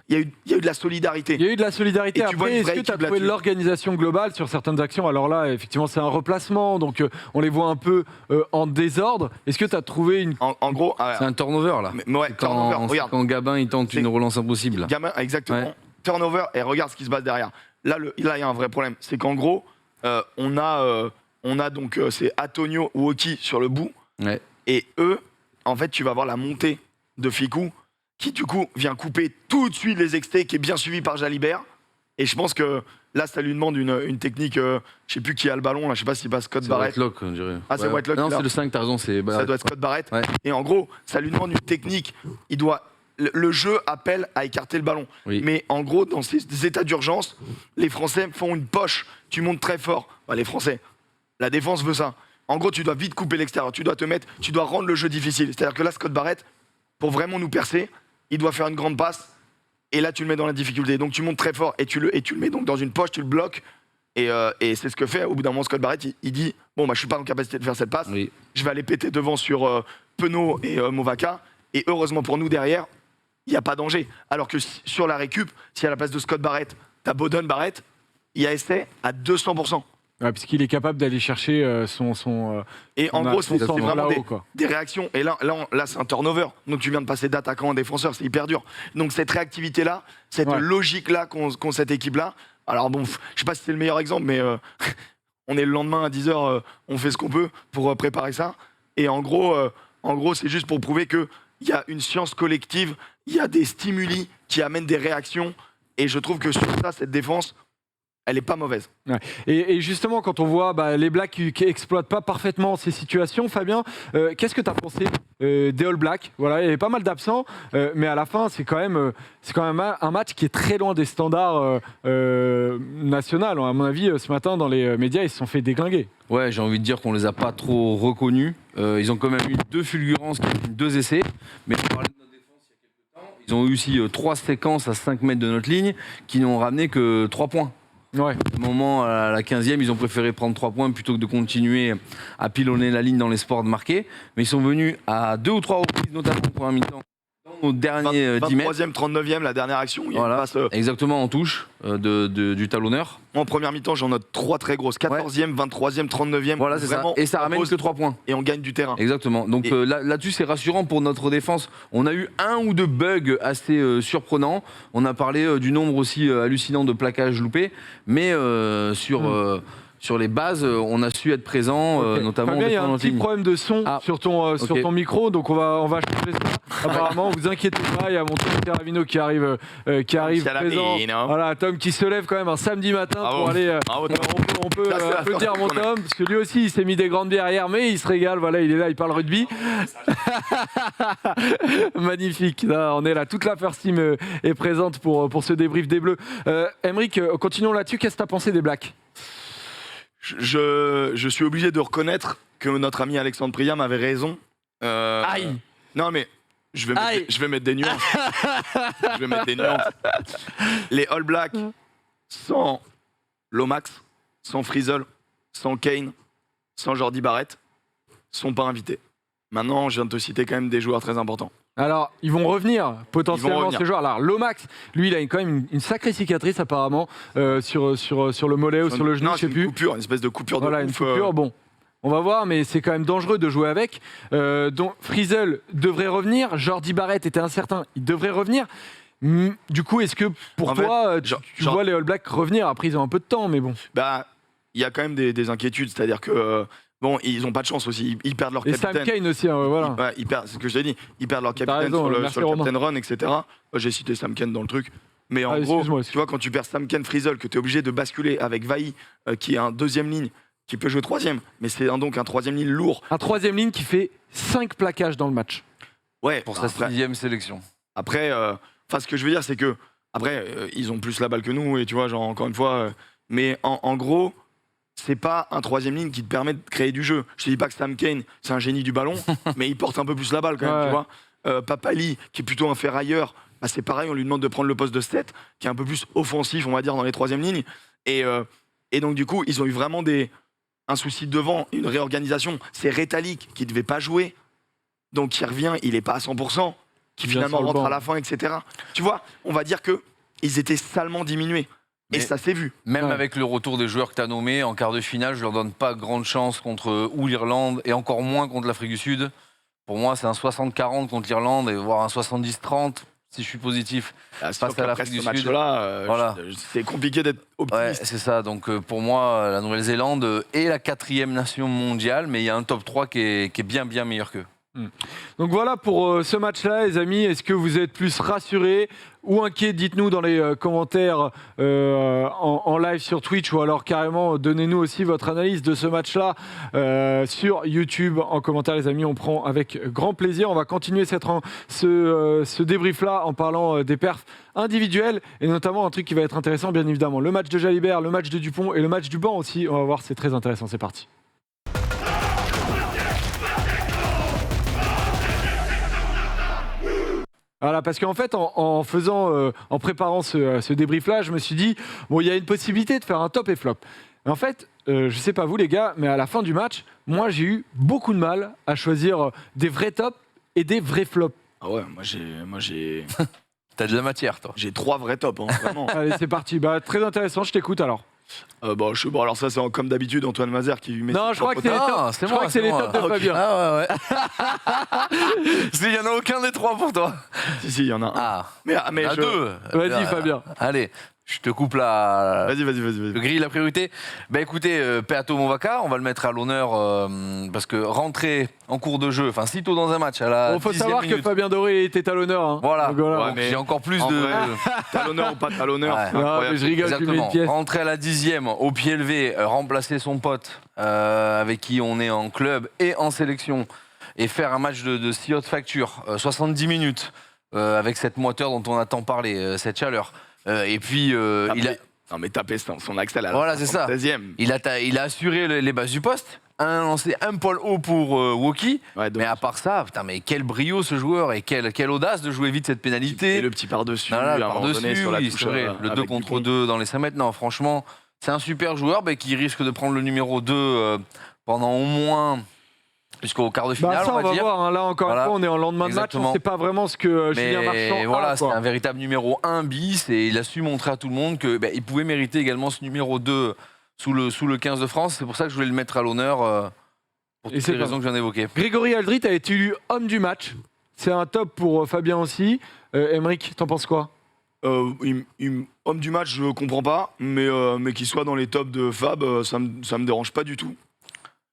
Il y a eu de la solidarité. Il y a eu de la solidarité. Et tu vois Après, une est-ce vraie que tu as équipe trouvé là-dessus. l'organisation globale sur certaines actions? Alors là, effectivement, c'est un replacement, donc on les voit un peu en désordre. Est-ce que tu as trouvé une... En gros, C'est un turnover là. mais ouais, turnover, Quand, regarde. quand Gabin il tente C'est- une relance impossible. Gamin, exactement. Ouais. Turnover, et regarde ce qui se passe derrière. Là, il y a un vrai problème. C'est qu'en gros, on a donc c'est Antonio Woki sur le bout. Ouais. Et eux, en fait, tu vas voir la montée de Ficou, qui du coup vient couper tout de suite les extés, qui est bien suivi par Jalibert. Et je pense que là, ça lui demande une technique. Je sais plus qui a le ballon, là, je sais pas si c'est pas Scott C'est Barrett. Whitelock, on dirait. Ah, c'est Whitelock, Non, là. c'est le 5, t'as raison. C'est Ça doit être Scott Barrett. Ouais. Et en gros, ça lui demande une technique. Le jeu appelle à écarter le ballon. Oui. Mais en gros, dans ces états d'urgence, les Français font une poche. Tu montes très fort. Bah, les Français, la défense veut ça. En gros, tu dois vite couper l'extérieur. Tu dois rendre le jeu difficile. C'est-à-dire que là, Scott Barrett, pour vraiment nous percer, il doit faire une grande passe. Et là, tu le mets dans la difficulté. Donc, tu montes très fort et tu le mets donc dans une poche, tu le bloques. Et c'est ce que fait, au bout d'un moment, Scott Barrett. Il dit bon, bah, je suis pas en capacité de faire cette passe. Oui. Je vais aller péter devant sur Penaud et Movaca. Et heureusement pour nous, derrière, il n'y a pas danger. Alors que sur la récup, si à la place de Scott Barrett, t'as Bowden Barrett, il y a essai à 200%. Ouais, puisqu'il est capable d'aller chercher son Et en gros, c'est sang vraiment là-haut, quoi. des réactions. Et là c'est un turnover. Donc tu viens de passer d'attaquant en défenseur, c'est hyper dur. Donc cette réactivité-là, cette Ouais. logique-là qu'ont cette équipe-là. Alors bon, je sais pas si c'est le meilleur exemple, mais on est le lendemain à 10h, on fait ce qu'on peut pour préparer ça. Et en gros, c'est juste pour prouver qu'il y a une science collective, il y a des stimuli qui amènent des réactions. Et je trouve que sur ça, cette défense, elle est pas mauvaise. Et justement, quand on voit les Blacks qui exploitent pas parfaitement ces situations, Fabien, qu'est-ce que tu as pensé des All Blacks? Voilà, il y avait pas mal d'absents, mais à la fin, c'est quand même un match qui est très loin des standards nationaux. À mon avis, ce matin, dans les médias, ils se sont fait déglinguer. Ouais, j'ai envie de dire qu'on les a pas trop reconnus. Ils ont quand même eu 2 fulgurances, 2 essais. Mais on parlait de notre défense il y a quelques temps. Ils ont eu aussi 3 séquences à 5 mètres de notre ligne qui n'ont ramené que 3 points. Ouais. Au moment, à la 15e, ils ont préféré prendre 3 points plutôt que de continuer à pilonner la ligne dans les sports de marquer. Mais ils sont venus à 2 ou 3 reprises, notamment en première mi-temps, dans nos derniers 10 mètres. 23e, 39e, la dernière action. Il y a Voilà, une passe, exactement en touche du talonneur. en première mi-temps, j'en note 3 très grosses. 14e, 23e, 39e. Voilà, c'est ça. Vraiment, Et ça ramène pose que 3 points. et on gagne du terrain. Exactement. Donc Et- là-dessus, c'est rassurant pour notre défense. On a eu 1 ou 2 bugs assez surprenants. On a parlé du nombre aussi hallucinant de plaquages loupés. Mais sur les bases, on a su être présent, Ok. notamment Fabien, il y a en un défense petit ligne. problème de son Ah. sur ton micro, donc on va changer ça. Apparemment, vous inquiétez pas, il y a mon Tom Caravino qui arrive Caravino. présent. Voilà, Tom qui se lève quand même un samedi matin Bravo. pour aller. Bravo, Tom. On peut Ça, c'est la applaudir force mon qu'on a. Tom, parce que lui aussi, il s'est mis des grandes bières hier, mais il se régale. Voilà, il est là, il parle rugby. Magnifique. Là, on est là, toute la first team est présente pour ce débrief des Bleus. Emeric, continuons là-dessus. Qu'est-ce que tu as pensé des Blacks? Je suis obligé de reconnaître que notre ami Alexandre Priam avait raison. Aïe. Non, mais je vais Aïe. mettre des nuances. Je vais mettre des nuances. Les All Blacks, sans Lomax, sans Frizzle, sans Kane, sans Jordi Barrett, sont pas invités. Maintenant, je viens de te citer quand même des joueurs très importants. Alors, ils vont revenir potentiellement revenir. ces joueurs. Alors, Lomax, lui, il a quand même une sacrée cicatrice apparemment sur le mollet ou sur le genou, Non, je c'est sais une plus. coupure, une espèce de coupure Voilà, de une ouf. coupure. Bon, on va voir, mais c'est quand même dangereux de jouer avec. Donc, Frizzle devrait revenir. Jordi Barrett était incertain, il devrait revenir. Du coup, est-ce que pour En fait, toi, tu genre- vois les All Blacks revenir? Après, ils ont un peu de temps, mais bon. Bah, il y a quand même des inquiétudes, c'est-à-dire que bon, ils ont pas de chance aussi, ils perdent leur Et capitaine. Sam Kane aussi, hein, voilà. Ouais, c'est ce que je t'ai dit. Ils perdent leur T'as capitaine raison, sur le, merci, sur le Romain. Captain Run, etc. J'ai cité Sam Ken dans le truc. Mais en Ah, gros, excuse-moi. tu vois, quand tu perds Sam Ken Frizzle, que tu es obligé de basculer avec Vailly, qui est un deuxième ligne, qui peut jouer troisième, mais c'est donc un troisième ligne lourd. Un troisième ligne qui fait 5 plaquages dans le match. Ouais, Pour sa après, 6e sélection. après, ce que je veux dire, c'est que après, ils ont plus la balle que nous, et tu vois, genre, encore une fois, mais en gros, c'est pas un troisième ligne qui te permet de créer du jeu. Je te dis pas que Sam Kane, c'est un génie du ballon, mais il porte un peu plus la balle quand même, Ouais. tu vois. Papali, qui est plutôt un ferrailleur, bah, c'est pareil, on lui demande de prendre le poste de 7, qui est un peu plus offensif, on va dire, dans les troisièmes lignes. Et Et donc, du coup, ils ont eu vraiment un souci devant, une réorganisation. C'est Retallick qui ne devait pas jouer, donc qui revient, il n'est pas à 100%, qui Bien finalement sur le rentre banc. à la fin, etc. Tu vois, on va dire qu'ils étaient salement diminués. Et Mais- ça s'est vu. Même Ouais. avec le retour des joueurs que tu as nommés, en quart de finale, je leur donne pas grande chance contre ou l'Irlande et encore moins contre l'Afrique du Sud. Pour moi, c'est un 60-40 contre l'Irlande et voire un 70-30 si je suis positif. C'est sûr à qu'après l'Afrique ce du Sud. match-là, Voilà. c'est compliqué d'être Ouais, optimiste. c'est ça. Donc pour moi, la Nouvelle-Zélande est la 4e nation mondiale, mais il y a un top 3 qui est bien meilleur qu'eux. Donc voilà pour ce match-là, les amis. Est-ce que vous êtes plus rassurés ou inquiets? Dites-nous dans les commentaires en live sur Twitch ou alors carrément donnez-nous aussi votre analyse de ce match-là sur YouTube en commentaire, les amis. On prend avec grand plaisir. On va continuer ce débrief-là en parlant des perfs individuels et notamment un truc qui va être intéressant, bien évidemment. Le match de Jalibert, le match de Dupont et le match du banc aussi. On va voir, c'est très intéressant. C'est parti. Voilà, parce qu'en fait, en préparant ce débrief-là, je me suis dit, bon, il y a une possibilité de faire un top et flop. Et en fait, je sais pas vous les gars, mais à la fin du match, moi j'ai eu beaucoup de mal à choisir des vrais tops et des vrais flops. Ah ouais, moi j'ai T'as de la matière, toi. j'ai 3 vrais tops, hein, vraiment. Allez, c'est parti. Bah, très intéressant, je t'écoute alors. Bon, alors ça c'est comme d'habitude Antoine Mazer qui met. Non, ses je crois que propres c'est les tops. tops. c'est Je crois que c'est les tops de Ah, ok. Fabien. Ah ouais. Il n'y en a aucun des 3 pour toi. Si, il y en a un. Ah, Mais il y en a 2. Vas-y, Fabien. Allez, je te coupe la. Vas-y. Je grille la priorité. Bah écoutez, Peato Movaka, on va le mettre à l'honneur parce que rentrer en cours de jeu, enfin sitôt dans un match à la Il faut 10e savoir minute. que Fabien Doré était talonneur. Hein. Voilà. Donc voilà. Ouais, Donc, mais j'ai encore plus en de. vrai, talonneur ou pas talonneur, Ouais. c'est Non, mais incroyable. je rigole, tu mets une Exactement. pièce. Rentrer à la 10e au pied levé, remplacer son pote avec qui on est en club et en sélection et faire un match de si haute facture, 70 minutes avec cette moiteur dont on a tant parlé, cette chaleur. Et puis Non mais taper son Axel à la Voilà, c'est ça. 16e. il a assuré les bases du poste, un lancé un poil haut pour Woki. Ouais, donc- Mais à part ça, putain, mais quel brio ce joueur et quelle audace de jouer vite cette pénalité. Et le petit par-dessus, Voilà, à un moment donné, par-dessus, sur la oui, touche, c'est vrai. Le 2 avec contre Dupont. 2 dans les 5 mètres. Non, franchement, c'est un super joueur qui risque de prendre le numéro 2 pendant au moins jusqu'au quart de finale, Bah, ça, on va dire. voir. Hein. Là, encore Voilà. une fois, on est en lendemain de match. On Exactement. ne sait pas vraiment ce que Julien Mais Marchand voilà, a. c'est quoi. un véritable numéro 1 bis et il a su montrer à tout le monde qu'il pouvait mériter également ce numéro 2 sous le 15 de France. C'est pour ça que je voulais le mettre à l'honneur pour Et toutes c'est les pas raisons que je viens d'évoquer. Grégory Aldrit a été élu homme du match. C'est un top pour Fabien aussi. Emeric, t'en penses quoi? Homme du match, je comprends pas, mais qu'il soit dans les tops de Fab, ça me dérange pas du tout.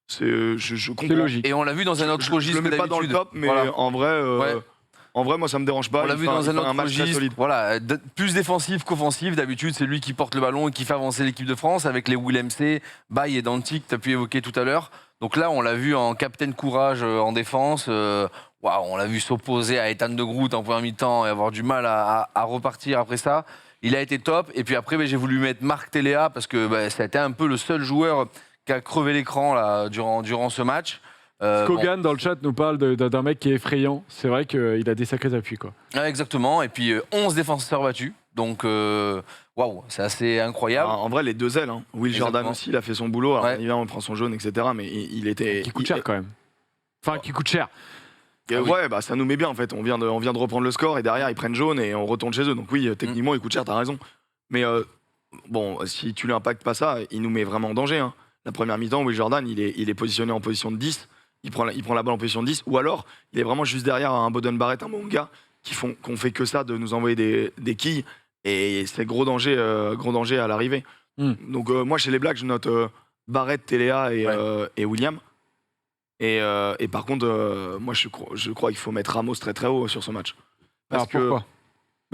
Je comprends. C'est logique. Et on l'a vu dans un autre Je registre le mets que pas dans le d'habitude. top, mais Voilà. en vrai, Ouais. moi ça me dérange pas. On l'a Il vu fait dans il un fait autre match très registre, solide. voilà, plus défensif qu'offensif. D'habitude, c'est lui qui porte le ballon et qui fait avancer l'équipe de France avec les Will MC, Baye et Dantic, tu as pu évoquer tout à l'heure. Donc là, on l'a vu en capitaine courage en défense. On l'a vu s'opposer à Ethan de Groot en première mi-temps et avoir du mal à repartir après ça. Il a été top. Et puis après, j'ai voulu mettre Marc Téléa parce que ça a été un peu le seul joueur qui a crevé l'écran là, durant ce match. Kogan dans le chat nous parle d'un mec qui est effrayant. C'est vrai qu'il a des sacrés appuis, quoi. Ouais, exactement. Et puis 11 défenseurs battus. Donc, waouh, c'est assez incroyable. En vrai, les deux ailes. Hein. Will Jordan Exactement. aussi, il a fait son boulot. Alors, Ouais. évidemment, on prend son jaune, etc. Mais il était. Qui coûte cher quand même. Enfin, qui coûte cher. Et oui. ouais, ça nous met bien en fait. On vient de reprendre le score et derrière ils prennent jaune et on retourne chez eux. Donc oui, techniquement, il coûte cher, t'as raison. Mais bon, si tu l'impactes pas ça, il nous met vraiment en danger. Hein. La première mi-temps, Will Jordan, il est positionné en position de 10. Il prend la balle en position de 10. Ou alors, il est vraiment juste derrière un Boden Barrett, un Monga, qu'on fait que ça, de nous envoyer des quilles. Et c'est gros danger à l'arrivée. Donc moi, chez les Blacks, je note Barrett, Téléa et William. Et par contre, moi, je crois qu'il faut mettre Ramos très très haut sur ce match. Alors pourquoi?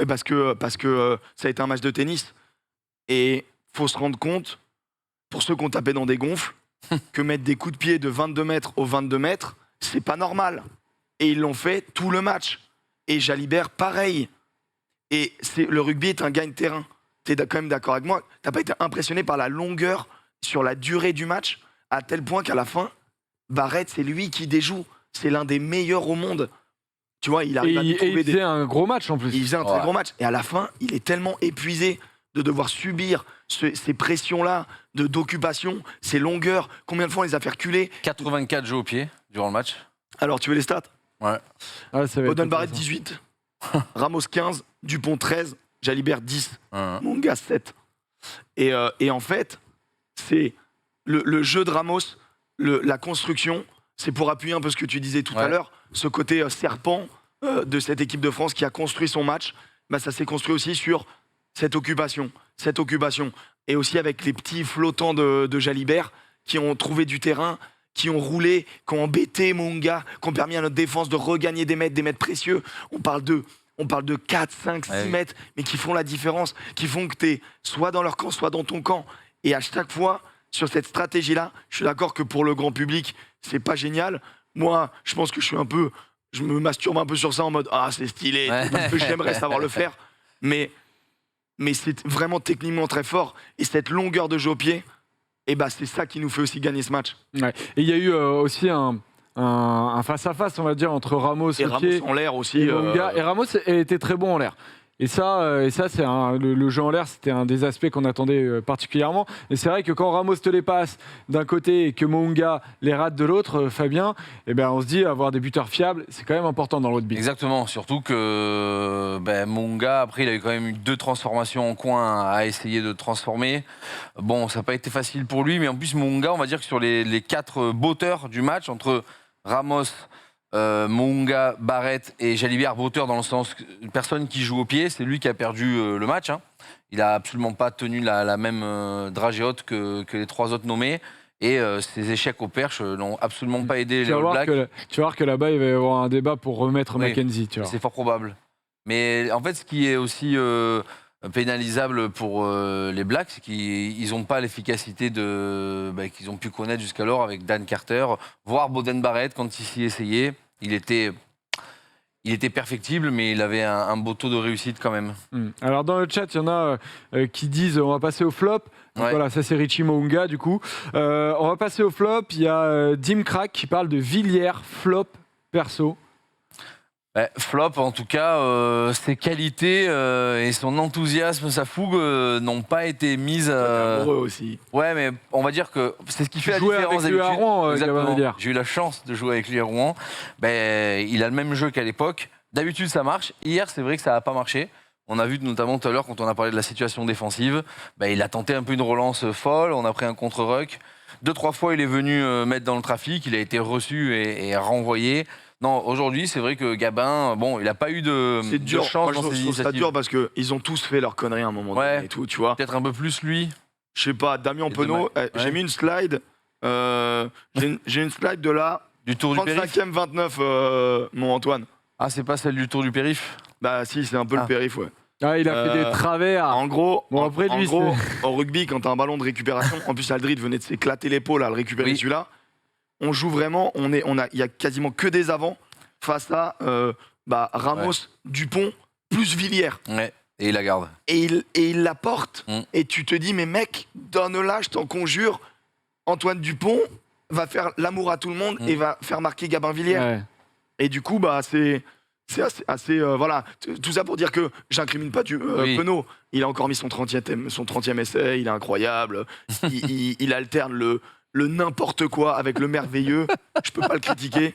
Parce que ça a été un match de tennis. Et faut se rendre compte, pour ceux qui ont tapé dans des gonfles, que mettre des coups de pied de 22 mètres au 22 mètres, c'est pas normal. Et ils l'ont fait tout le match. Et Jalibert, pareil. Et le rugby est un gagne-terrain. T'es quand même d'accord avec moi? T'as pas été impressionné par la longueur sur la durée du match, à tel point qu'à la fin, Barrett, c'est lui qui déjoue. C'est l'un des meilleurs au monde. Tu vois, il Et arrive à nous il trouver faisait un gros match en plus. il faisait un très Ouais. gros match. Et à la fin, il est tellement épuisé de devoir subir ces pressions-là d'occupation, ces longueurs. Combien de fois on les a fait reculer? 84 jeux au pied durant le match. Alors, tu veux les stats? Ouais. Ah, ça va être Boden Barrett, intéressant. 18. Ramos, 15. Dupont, 13. Jalibert, 10. Hein. Monga, 7. Et en fait, c'est le jeu de Ramos, la construction, c'est pour appuyer un peu ce que tu disais tout à Ouais. l'heure, ce côté serpent de cette équipe de France qui a construit son match, bah, ça s'est construit aussi sur cette occupation. Et aussi avec les petits flottants de Jalibert qui ont trouvé du terrain, qui ont roulé, qui ont embêté Monga, qui ont permis à notre défense de regagner des mètres précieux. On parle de 4, 5, 6 Ouais. mètres, mais qui font la différence, qui font que tu es soit dans leur camp, soit dans ton camp. Et à chaque fois, sur cette stratégie-là, je suis d'accord que pour le grand public, c'est pas génial. Moi, je pense que je me masturbe un peu sur ça en mode « Ah, c'est stylé, Ouais. parce que j'aimerais savoir le faire. » Mais c'est vraiment techniquement très fort. Et cette longueur de jeu au pied, et bah, c'est ça qui nous fait aussi gagner ce match. Ouais. Et il y a eu aussi un face-à-face, on va dire, entre Ramos Et au Ramos pied en l'air aussi. et Monga. Et Ramos était très bon en l'air. Et ça c'est le jeu en l'air, c'était un des aspects qu'on attendait particulièrement. Et c'est vrai que quand Ramos te les passe d'un côté et que Monga les rate de l'autre, Fabien, eh ben, on se dit avoir des buteurs fiables, c'est quand même important dans le rugby. Exactement, surtout que Monga, après, il a eu quand même eu 2 transformations en coin à essayer de transformer. Bon, ça n'a pas été facile pour lui, mais en plus, Monga, on va dire que sur les 4 batteurs du match, entre Ramos, Monga, Barrett et Jalibert, botteur dans le sens personne qui joue au pied, c'est lui qui a perdu le match. Hein. Il n'a absolument pas tenu la même dragée haute que les 3 autres nommés. Et ses échecs aux perches n'ont absolument pas aidé Tu les vas, All voir Blacks. tu vas voir que là-bas, il va y avoir un débat pour remettre Oui. Mackenzie. Tu vois. C'est fort probable. Mais en fait, ce qui est aussi pénalisable pour les Blacks, c'est qu'ils n'ont pas l'efficacité qu'ils ont pu connaître jusqu'alors avec Dan Carter, voire Boden Barrett quand il s'y essayait. Il était perfectible, mais il avait un beau taux de réussite quand même. Alors dans le chat, il y en a qui disent on va passer au flop. Donc Ouais. voilà, ça c'est Richie Mounga du coup. On va passer au flop. Il y a Dim Crack qui parle de Villiers, flop perso. Flop, en tout cas, ses qualités et son enthousiasme, sa fougue n'ont pas été mises. T'es amoureux aussi. Ouais, mais on va dire que c'est ce qui fait la Jouer différence avec lui à d'habitude. Rouen, Exactement. Gabin Villiers. J'ai eu la chance de jouer avec lui à Rouen. Il a le même jeu qu'à l'époque. D'habitude, ça marche. Hier, c'est vrai que ça n'a pas marché. On a vu notamment tout à l'heure, quand on a parlé de la situation défensive, il a tenté un peu une relance folle. On a pris un contre-ruck. 2-3 fois, il est venu mettre dans le trafic. Il a été reçu et renvoyé. Non, aujourd'hui, c'est vrai que Gabin, il n'a pas eu de C'est dur. chance Moi, dans je ses trouve ça initiatives. dur parce qu'ils ont tous fait leur connerie à un moment Ouais. donné et tout, tu vois. Peut-être un peu plus lui. Je sais pas, Damien Et Penaud, demain. j'ai Ouais. mis une slide. J'ai une slide de là, Du Tour du Périph'. 35e 29, mon Antoine. Ah, c'est pas celle du Tour du Périph'. Bah si, c'est un peu Ah. le périph', ouais. Ah, il a fait des travers. En gros, Bon, après, lui, au rugby, quand t'as un ballon de récupération, en plus Aldrid venait de s'éclater l'épaule à le récupérer Oui. celui-là, on joue vraiment, il y a quasiment que des avants face à Ramos, Ouais. Dupont, plus Villiers. Ouais. Et il la garde. Et il la porte, Mm. et tu te dis, mais mec, donne-la, je t'en conjure, Antoine Dupont va faire l'amour à tout le monde Mm. et va faire marquer Gabin Villiers. Ouais. Et du coup, c'est assez voilà. Tout ça pour dire que j'incrimine pas Oui. Penaud. Il a encore mis son 30e essai, il est incroyable. il alterne le n'importe quoi avec le merveilleux. Je peux pas le critiquer.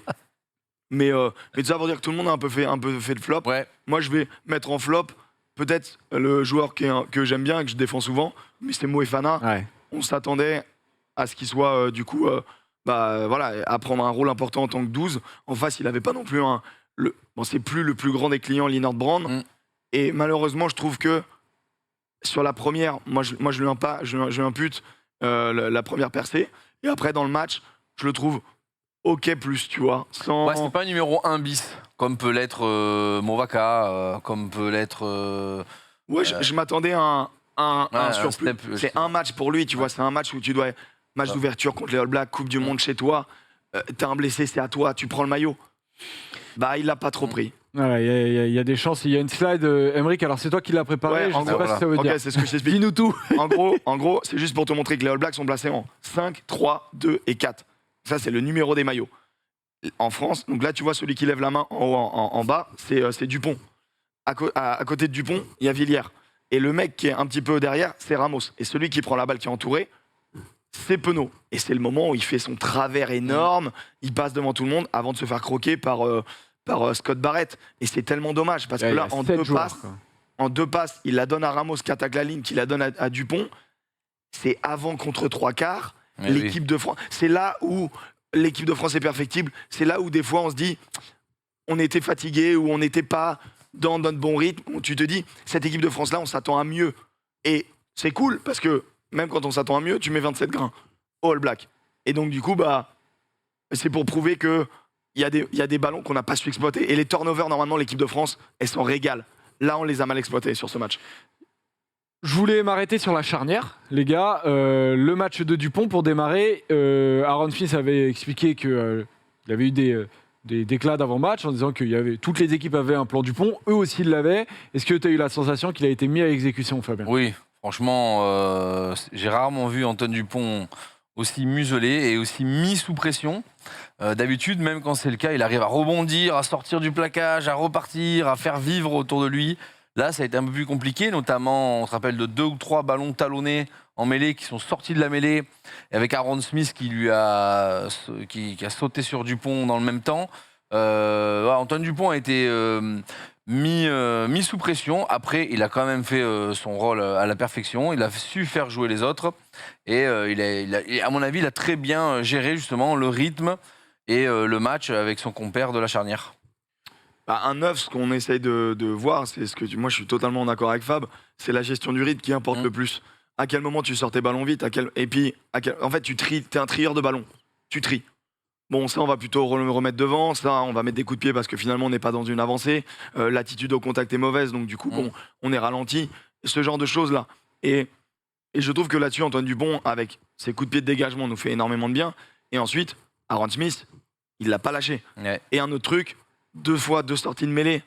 Mais tout ça pour dire que tout le monde a un peu fait le flop. Ouais. Moi, je vais mettre en flop peut-être le joueur que j'aime bien et que je défends souvent, mais c'est Moefana. Ouais. On s'attendait à ce qu'il soit à prendre un rôle important en tant que 12. En face, il n'avait pas non plus c'est plus le plus grand des clients, Linard Brand. Mm. Et malheureusement, je trouve que sur la première, moi je lui impute la première percée. Et après, dans le match, je le trouve OK plus, tu vois. Sans... Ouais, c'est pas un numéro 1 bis, comme peut l'être Movaka, comme peut l'être. Ouais, je m'attendais à un un surplus. step, C'est un match pour lui, tu vois. C'est un match où tu dois. Match Ouais. d'ouverture contre les All Blacks, Coupe du Monde chez toi. T'as un blessé, c'est à toi, tu prends le maillot. Il l'a pas trop pris. Voilà, il y a des chances. Il y a une slide, Emric. Alors c'est toi qui l'as préparée. Ouais, Je en ne sais gros, pas ce que ça veut Ok, dire. c'est ce que je t'explique. Dis-nous tout. En gros, c'est juste pour te montrer que les All Blacks sont placés en 5, 3, 2 et 4. Ça, c'est le numéro des maillots. En France, donc là, tu vois celui qui lève la main en haut, en bas, c'est Dupont. À côté de Dupont, il y a Villiers. Et le mec qui est un petit peu derrière, c'est Ramos. Et celui qui prend la balle qui est entouré, c'est Penaud. Et c'est le moment où il fait son travers énorme, il passe devant tout le monde avant de se faire croquer par Scott Barrett. Et c'est tellement dommage parce que là, en deux passes, il la donne à Ramos qui attaque la ligne, qui la donne à Dupont. C'est avant contre 3/4. L'équipe de France. C'est là où l'équipe de France est perfectible. C'est là où des fois on se dit on était fatigué ou on n'était pas dans notre bon rythme. Tu te dis cette équipe de France là, on s'attend à mieux. Et c'est cool parce que même quand on s'attend à mieux, tu mets 27 grains au All Black. Et donc du coup, c'est pour prouver que il y a des ballons qu'on n'a pas su exploiter. Et les turnovers, normalement, l'équipe de France, elle s'en régale. Là, on les a mal exploités sur ce match. Je voulais m'arrêter sur la charnière, les gars. Le match de Dupont, pour démarrer, Aaron Smith avait expliqué qu'il avait eu des déclats d'avant-match en disant que toutes les équipes avaient un plan Dupont. Eux aussi l'avaient. Est-ce que tu as eu la sensation qu'il a été mis à exécution, Fabien ? Oui, franchement, j'ai rarement vu Antoine Dupont aussi muselé et aussi mis sous pression. D'habitude, même quand c'est le cas, il arrive à rebondir, à sortir du plaquage, à repartir, à faire vivre autour de lui. Là, ça a été un peu plus compliqué, notamment, on se rappelle de 2 ou 3 ballons talonnés en mêlée qui sont sortis de la mêlée, avec Aaron Smith qui a sauté sur Dupont dans le même temps. Antoine Dupont a été mis sous pression. Après, il a quand même fait son rôle à la perfection. Il a su faire jouer les autres. Et à mon avis, il a très bien géré justement le rythme et le match avec son compère de la charnière. Un 9, ce qu'on essaye de voir, c'est moi je suis totalement en accord avec Fab, c'est la gestion du rythme qui importe le plus. À quel moment tu sors tes ballons vite, et puis en fait tu tries, t'es un trieur de ballons, tu tries. Bon, ça on va plutôt le remettre devant, ça on va mettre des coups de pied parce que finalement on n'est pas dans une avancée, l'attitude au contact est mauvaise, donc du coup on est ralenti, ce genre de choses là. Et je trouve que là-dessus Antoine Dupont, avec ses coups de pied de dégagement, nous fait énormément de bien. Et ensuite, Aaron Smith, il l'a pas lâché. Ouais. Et un autre truc, 2 sorties de mêlée,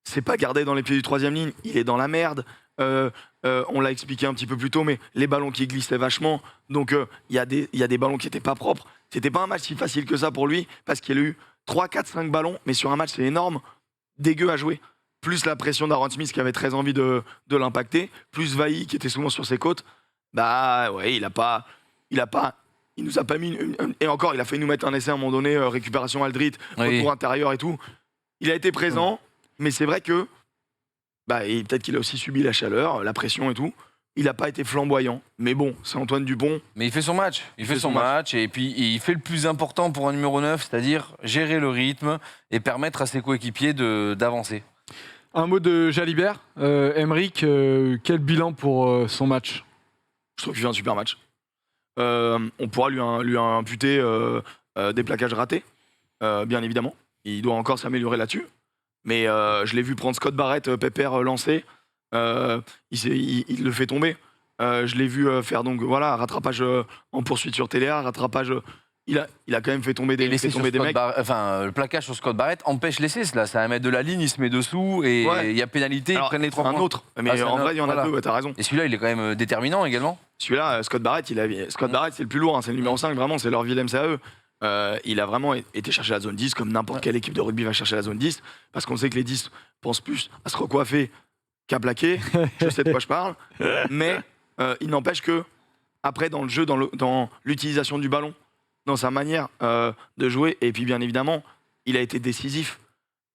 c'est pas gardé dans les pieds du 3e ligne, il est dans la merde. On l'a expliqué un petit peu plus tôt, mais les ballons qui glissaient vachement, donc il y a des ballons qui étaient pas propres. C'était pas un match si facile que ça pour lui, parce qu'il a eu 3, 4, 5 ballons, mais sur un match c'est énorme, dégueu à jouer. Plus la pression d'Aaron Smith qui avait très envie de l'impacter, plus Vailly qui était souvent sur ses côtes. Il nous a pas mis et encore il a fait nous mettre un essai à un moment donné, récupération Aldrit, retour intérieur et tout. Il a été présent, mais c'est vrai que et peut-être qu'il a aussi subi la chaleur, la pression et tout. Il n'a pas été flamboyant, mais bon, c'est Antoine Dupont. Mais il fait son match. Il fait son match et puis il fait le plus important pour un numéro 9, c'est-à-dire gérer le rythme et permettre à ses coéquipiers d'avancer. Un mot de Jalibert. Aymeric, quel bilan pour son match ? Je trouve qu'il fait un super match. On pourra lui imputer des plaquages ratés, bien évidemment. Il doit encore s'améliorer là-dessus. Mais je l'ai vu prendre Scott Barrett, Pépère lancé. Il le fait tomber. Je l'ai vu faire rattrapage en poursuite sur Téléa, rattrapage. Il a quand même fait tomber des mecs. Le plaquage sur Scott Barrett empêche l'essai. Ça à 1 mètre de la ligne, il se met dessous et il y a pénalité. Ils prennent les 3 points. Un autre. Mais en vrai, il y en a 2, t'as raison. Et celui-là, il est quand même déterminant également. Celui-là, Scott Barrett, c'est le plus lourd. C'est le numéro 5, vraiment. C'est leur Willem à eux. Il a vraiment été chercher la zone 10 comme n'importe quelle équipe de rugby va chercher la zone 10 parce qu'on sait que les 10 pensent plus à se recoiffer qu'à plaquer. Je sais de quoi je parle. Mais il n'empêche que après dans le jeu, dans l'utilisation du ballon, dans sa manière de jouer, et puis bien évidemment, il a été décisif.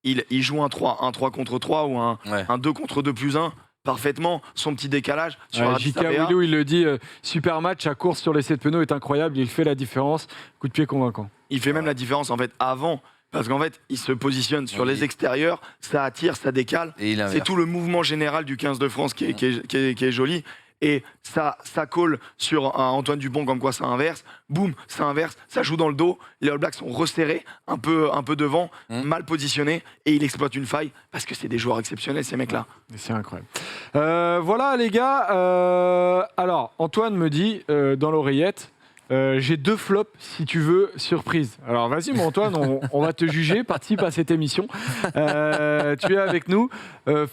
Il joue un 3 contre 3 ou un 2 contre 2 plus 1 parfaitement, son petit décalage sur J.K. Willou, il le dit, super match, sa course sur l'essai de Penaud est incroyable, il fait la différence, coup de pied convaincant. Il fait même la différence en fait avant, parce qu'en fait il se positionne sur les extérieurs, ça attire, ça décale, c'est tout le mouvement général du 15 de France qui est joli. Et ça colle sur un Antoine Dupont comme quoi ça inverse, boum, ça inverse, ça joue dans le dos, les All Blacks sont resserrés, un peu devant, mal positionnés, et il exploite une faille, parce que c'est des joueurs exceptionnels ces mecs-là. C'est incroyable. Voilà les gars, alors Antoine me dit dans l'oreillette J'ai 2 flops, si tu veux, surprise. Alors vas-y, mon Antoine, on va te juger. Participe à cette émission. Tu es avec nous.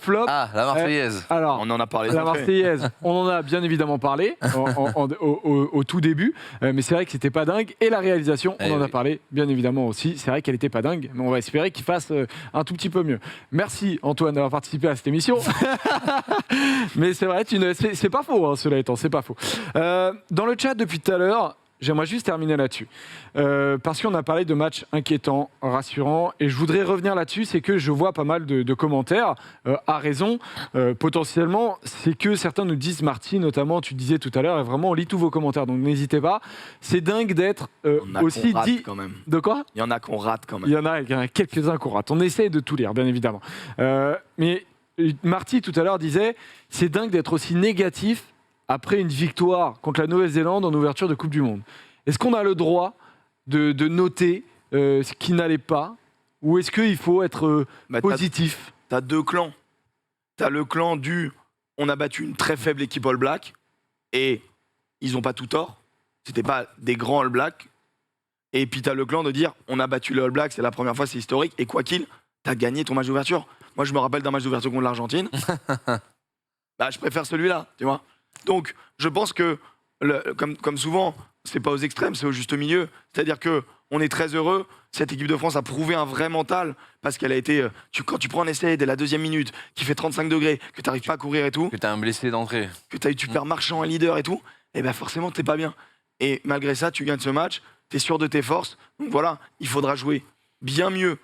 Flop. Ah, la Marseillaise. Alors, On en a parlé. la d'entrée. Marseillaise, on en a bien évidemment parlé au tout début, mais c'est vrai que c'était pas dingue. Et la réalisation, on Eh en a oui. parlé bien évidemment aussi. C'est vrai qu'elle était pas dingue, mais on va espérer qu'il fasse un tout petit peu mieux. Merci Antoine d'avoir participé à cette émission. Mais c'est vrai, c'est pas faux, hein, cela étant, c'est pas faux. Dans le chat depuis tout à l'heure, j'aimerais juste terminer là-dessus. Parce qu'on a parlé de matchs inquiétants, rassurants, et je voudrais revenir là-dessus, c'est que je vois pas mal de commentaires, à raison, potentiellement, c'est que certains nous disent, Marty, notamment, tu disais tout à l'heure, et vraiment, on lit tous vos commentaires, donc n'hésitez pas. C'est dingue d'être Il y en a aussi qu'on rate dit... quand même. De quoi ? Il y en a qu'on rate quand même. Il y en a quelques-uns qu'on rate. On essaie de tout lire, bien évidemment. Mais Marty, tout à l'heure, disait, c'est dingue d'être aussi négatif après une victoire contre la Nouvelle-Zélande en ouverture de Coupe du Monde. Est-ce qu'on a le droit de noter ce qui n'allait pas, ou est-ce qu'il faut être Bah, positif ? T'as 2 clans. T'as le clan du on a battu une très faible équipe All Black et ils ont pas tout tort. C'était pas des grands All Blacks. Et puis t'as le clan de dire on a battu les All Blacks, c'est la première fois, c'est historique. Et quoi qu'il, t'as gagné ton match d'ouverture. Moi, je me rappelle d'un match d'ouverture contre l'Argentine. Bah, je préfère celui-là, tu vois. Donc, je pense que, comme souvent, c'est pas aux extrêmes, c'est au juste milieu. C'est-à-dire que on est très heureux. Cette équipe de France a prouvé un vrai mental parce qu'elle a été. Quand tu prends un essai dès la 2e minute, qui fait 35 degrés, que tu n'arrives pas à courir et tout, Que t'as un blessé d'entrée. que tu perds Marchand, un leader et tout, et ben forcément, t'es pas bien. Et malgré ça, tu gagnes ce match, tu es sûr de tes forces. Donc voilà, il faudra jouer bien mieux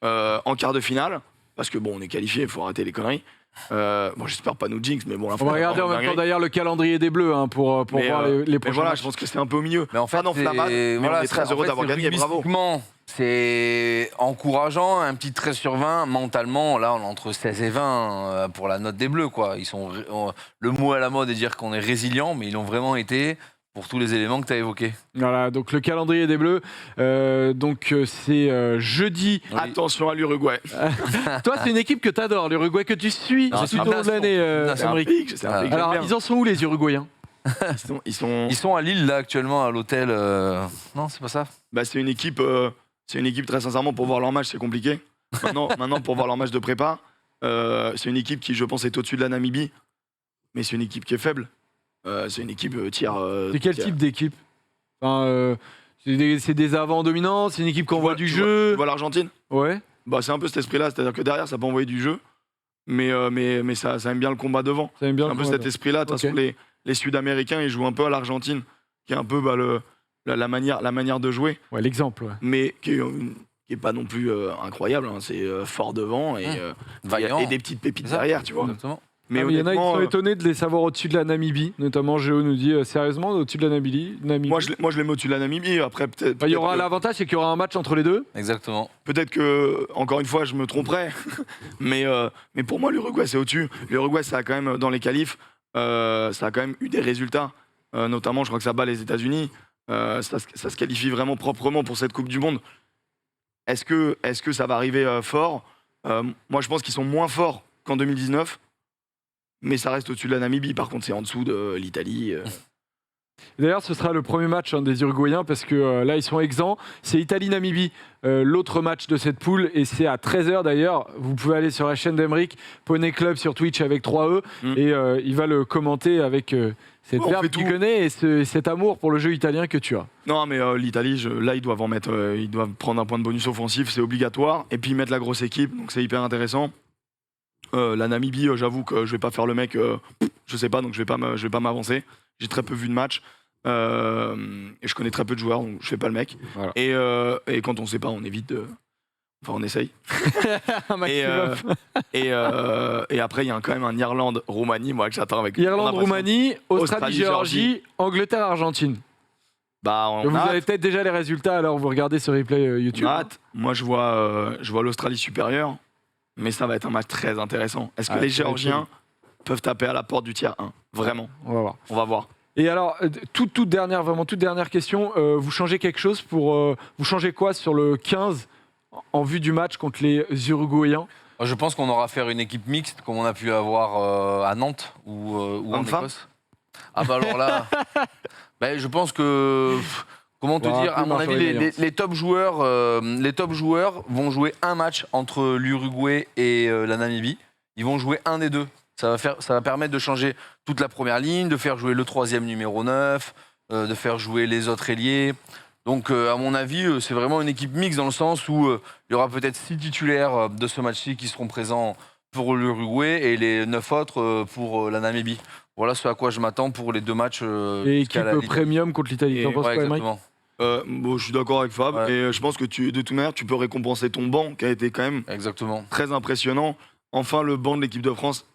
en quart de finale. Parce que bon, on est qualifié, il faut arrêter les conneries. Bon, j'espère pas nous jinx, mais bon, la On va regarder en même temps d'ailleurs le calendrier des Bleus pour voir les mais prochains voilà, matchs. je pense que c'est un peu au milieu. Mais en fait, Pas dans Flaman, mais on est très heureux d'avoir gagné, bravo. rugbystiquement, c'est encourageant, un petit 13 sur 20. Mentalement, là, on est entre 16 et 20 pour la note des Bleus, quoi. Le mot à la mode est de dire qu'on est résilient, mais ils l'ont vraiment été pour tous les éléments que tu as évoqués. Voilà, donc le calendrier des Bleus, c'est jeudi. Oui. Attention à l'Uruguay. Toi, c'est une équipe que tu adores, l'Uruguay que tu suis Non, c'est tout une au long de nation. l'année, C'est un Aymeric. C'est un pays que j'aime Alors, bien. ils en sont où les Uruguayens ? Ils sont... Ils sont à Lille, là, actuellement, à l'hôtel. Non, c'est pas ça. Bah, c'est une équipe très sincèrement, pour voir leur match, c'est compliqué. Maintenant, pour voir leur match de prépa, c'est une équipe qui, je pense, est au-dessus de la Namibie, mais c'est une équipe qui est faible. C'est une équipe tiers. C'est quel type d'équipe ? Enfin, c'est des avants dominants, c'est une équipe qui envoie du Tu jeu. vois l'Argentine ? Ouais. Bah, c'est un peu cet esprit-là, c'est-à-dire que derrière, ça peut envoyer du jeu, mais ça aime bien le combat devant. Ça aime bien C'est un le peu combat. cet esprit-là. De toute Ok. façon, les Sud-Américains, ils jouent un peu à l'Argentine, qui est un peu la manière de jouer, Ouais, l'exemple. Ouais. mais qui est pas non plus incroyable. Hein. C'est fort devant et Vaillant. et des petites pépites C'est ça. derrière, tu vois. Exactement. Mais Ah, mais il y en a qui honnêtement, sont étonnés de les savoir au-dessus de la Namibie. Notamment, Géo nous dit sérieusement, au-dessus de la Namibie. moi, je les mets au-dessus de la Namibie. Après, peut-être. Enfin, il y aura peut-être que- l'avantage, c'est qu'il y aura un match entre les deux. Exactement. Peut-être que, encore une fois, je me tromperais. mais pour moi, l'Uruguay, c'est au-dessus. L'Uruguay, ça a quand même, dans les qualifs, ça a quand même eu des résultats. Notamment, je crois que ça bat les États-Unis. Ça se qualifie vraiment proprement pour cette Coupe du Monde. Est-ce que ça va arriver fort ? Moi, je pense qu'ils sont moins forts qu'en 2019. Mais ça reste au-dessus de la Namibie. Par contre, c'est en dessous de l'Italie. D'ailleurs, ce sera le premier match des Uruguayens parce que là, ils sont exempts. C'est Italie-Namibie, l'autre match de cette poule. Et c'est à 13h d'ailleurs. Vous pouvez aller sur la chaîne d'Aymeric, Poney Club sur Twitch avec 3E. Et il va le commenter avec cette On verve fait qu'il tout. connaît et cet amour pour le jeu italien que tu as. Non, mais l'Italie, là, ils doivent en mettre. Ils doivent prendre un point de bonus offensif, c'est obligatoire. Et puis mettre la grosse équipe, donc c'est hyper intéressant. La Namibie, j'avoue que je vais pas faire le mec. Je sais pas, donc je vais pas m'avancer. J'ai très peu vu de matchs. Et je connais très peu de joueurs, donc je fais pas le mec. Voilà. Et quand on sait pas, on évite de. Enfin, on essaye. Un Et, maximum. et après, il y a quand même un Irlande-Roumanie, moi, que j'attends avec. grande impatience. Irlande-Roumanie, Australie-Géorgie. Australie-Géorgie, Angleterre-Argentine. Bah, on Vous a avez peut-être déjà les résultats alors vous regardez ce replay YouTube. On a hâte. Moi, je vois l'Australie supérieure, mais ça va être un match très intéressant. Est-ce que Ah, les ça va être Géorgiens peuvent taper à la porte du tiers 1 ? Vraiment, On va voir. on va voir. Et alors, toute dernière question, vous changez quelque chose vous changez quoi sur le 15 en vue du match contre les Uruguayens ? Je pense qu'on aura faire une équipe mixte comme on a pu avoir à Nantes ou en Homme-femme Écosse. Ah bah alors là, Je pense que. Comment te Bah, dire, à plus mon marche avis, sur les meilleurs. les top joueurs vont jouer un match entre l'Uruguay et la Namibie. Ils vont jouer un des deux. Ça va permettre de changer toute la première ligne, de faire jouer le troisième numéro 9, de faire jouer les autres ailiers. Donc, à mon avis, c'est vraiment une équipe mixte dans le sens où il y aura peut-être 6 titulaires de ce match-ci qui seront présents pour l'Uruguay et les 9 autres pour la Namibie. Voilà ce à quoi je m'attends pour les 2 matchs. Et jusqu'à équipe la Ligue. premium contre l'Italie. T'en penses Ouais, quoi, Aymeric ? exactement. Bon, je suis d'accord avec Fab, Ouais. et je pense que de toute manière, tu peux récompenser ton banc, qui a été quand même Exactement. très impressionnant. Enfin, le banc de l'équipe de France,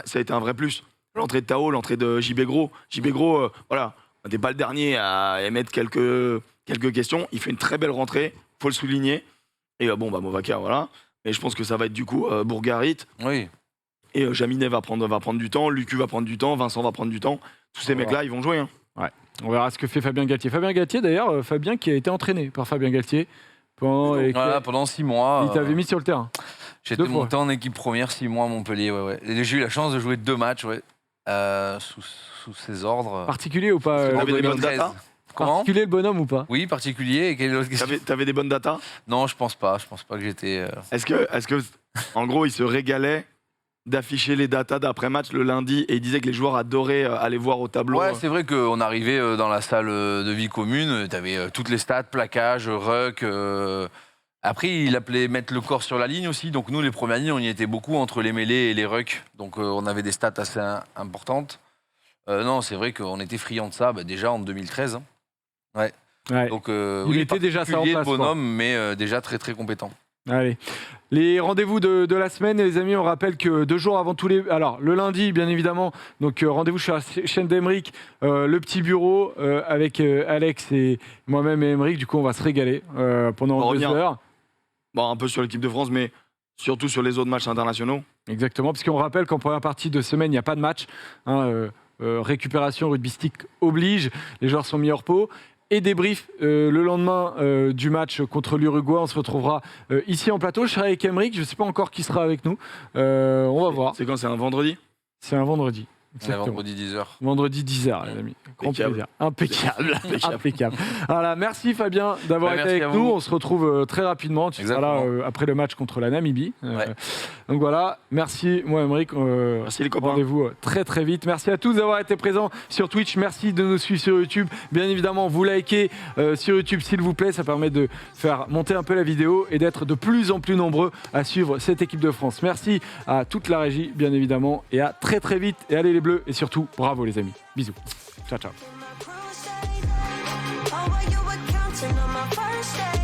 ça a été un vrai plus. L'entrée de Tao, l'entrée de JB Gros. JB Gros, voilà, t'es pas le dernier à émettre quelques questions. Il fait une très belle rentrée, faut le souligner. Et Movacar, voilà. Mais je pense que ça va être du coup Bourgarit. Oui. Et Jaminet va prendre du temps, Lucu va prendre du temps, Vincent va prendre du temps. Tous ces mecs-là, ils vont jouer. Hein. On verra ce que fait Fabien Galtier. Fabien Galtier, d'ailleurs, Fabien qui a été entraîné par Fabien Galtier Pendant 6 mois. il t'avait mis sur le terrain. J'étais 2 fois. monté en équipe première 6 mois à Montpellier. Ouais. Et j'ai eu la chance de jouer 2 matchs sous ses ordres. Particulier ou pas T'avais des bonnes 2013. datas Comment Particulier le bonhomme ou pas ? Oui, particulier. Et quelle autre question? T'avais des bonnes datas. Non, je pense pas. Je pense pas que j'étais. Est-ce que, en gros, il se régalait d'afficher les datas d'après-match le lundi et il disait que les joueurs adoraient aller voir au tableau Ouais, c'est vrai qu'on arrivait dans la salle de vie commune. T'avais toutes les stats, plaquage, ruck. Après, il appelait mettre le corps sur la ligne aussi. Donc nous, les premières lignes, on y était beaucoup entre les mêlées et les rucks. Donc on avait des stats assez importantes. Non, c'est vrai qu'on était friands de ça déjà en 2013. Ouais. Donc, Il était déjà ça en particulier, place, quoi. bonhomme, mais déjà très très compétent. Allez. Les rendez-vous de la semaine, les amis, on rappelle que 2 jours avant tous les... Alors, le lundi, bien évidemment, donc rendez-vous sur la chaîne d'Aymeric, le petit bureau avec Alex et moi-même et Aymeric. Du coup, on va se régaler pendant 2 revient. heures. Bon, un peu sur l'équipe de France, mais surtout sur les autres matchs internationaux. Exactement, parce qu'on rappelle qu'en première partie de semaine, il n'y a pas de match. Récupération rugbystique oblige, les joueurs sont mis hors pot. Et débrief le lendemain du match contre l'Uruguay. On se retrouvera ici en plateau. Je serai avec Aymeric, je ne sais pas encore qui sera avec nous. On va voir. C'est quand? C'est un vendredi? C'est un vendredi. On est Exactement. vendredi 10h. Vendredi 10h, les amis. Grand Impeccable. plaisir. Impeccable. Impeccable. Voilà, merci Fabien d'avoir été Merci avec à nous. vous. On se retrouve très rapidement. Tu seras là après le match contre la Namibie. Ouais. Donc voilà, merci moi Aymeric. Merci les copains. Rendez-vous très très vite. Merci à tous d'avoir été présents sur Twitch. Merci de nous suivre sur YouTube. Bien évidemment, vous likez sur YouTube s'il vous plaît. Ça permet de faire monter un peu la vidéo et d'être de plus en plus nombreux à suivre cette équipe de France. Merci à toute la régie, bien évidemment. Et à très très vite. Et allez les Bleus. Et surtout, bravo les amis. Bisous. Ciao, ciao. Oh, well, you were counting on my first day.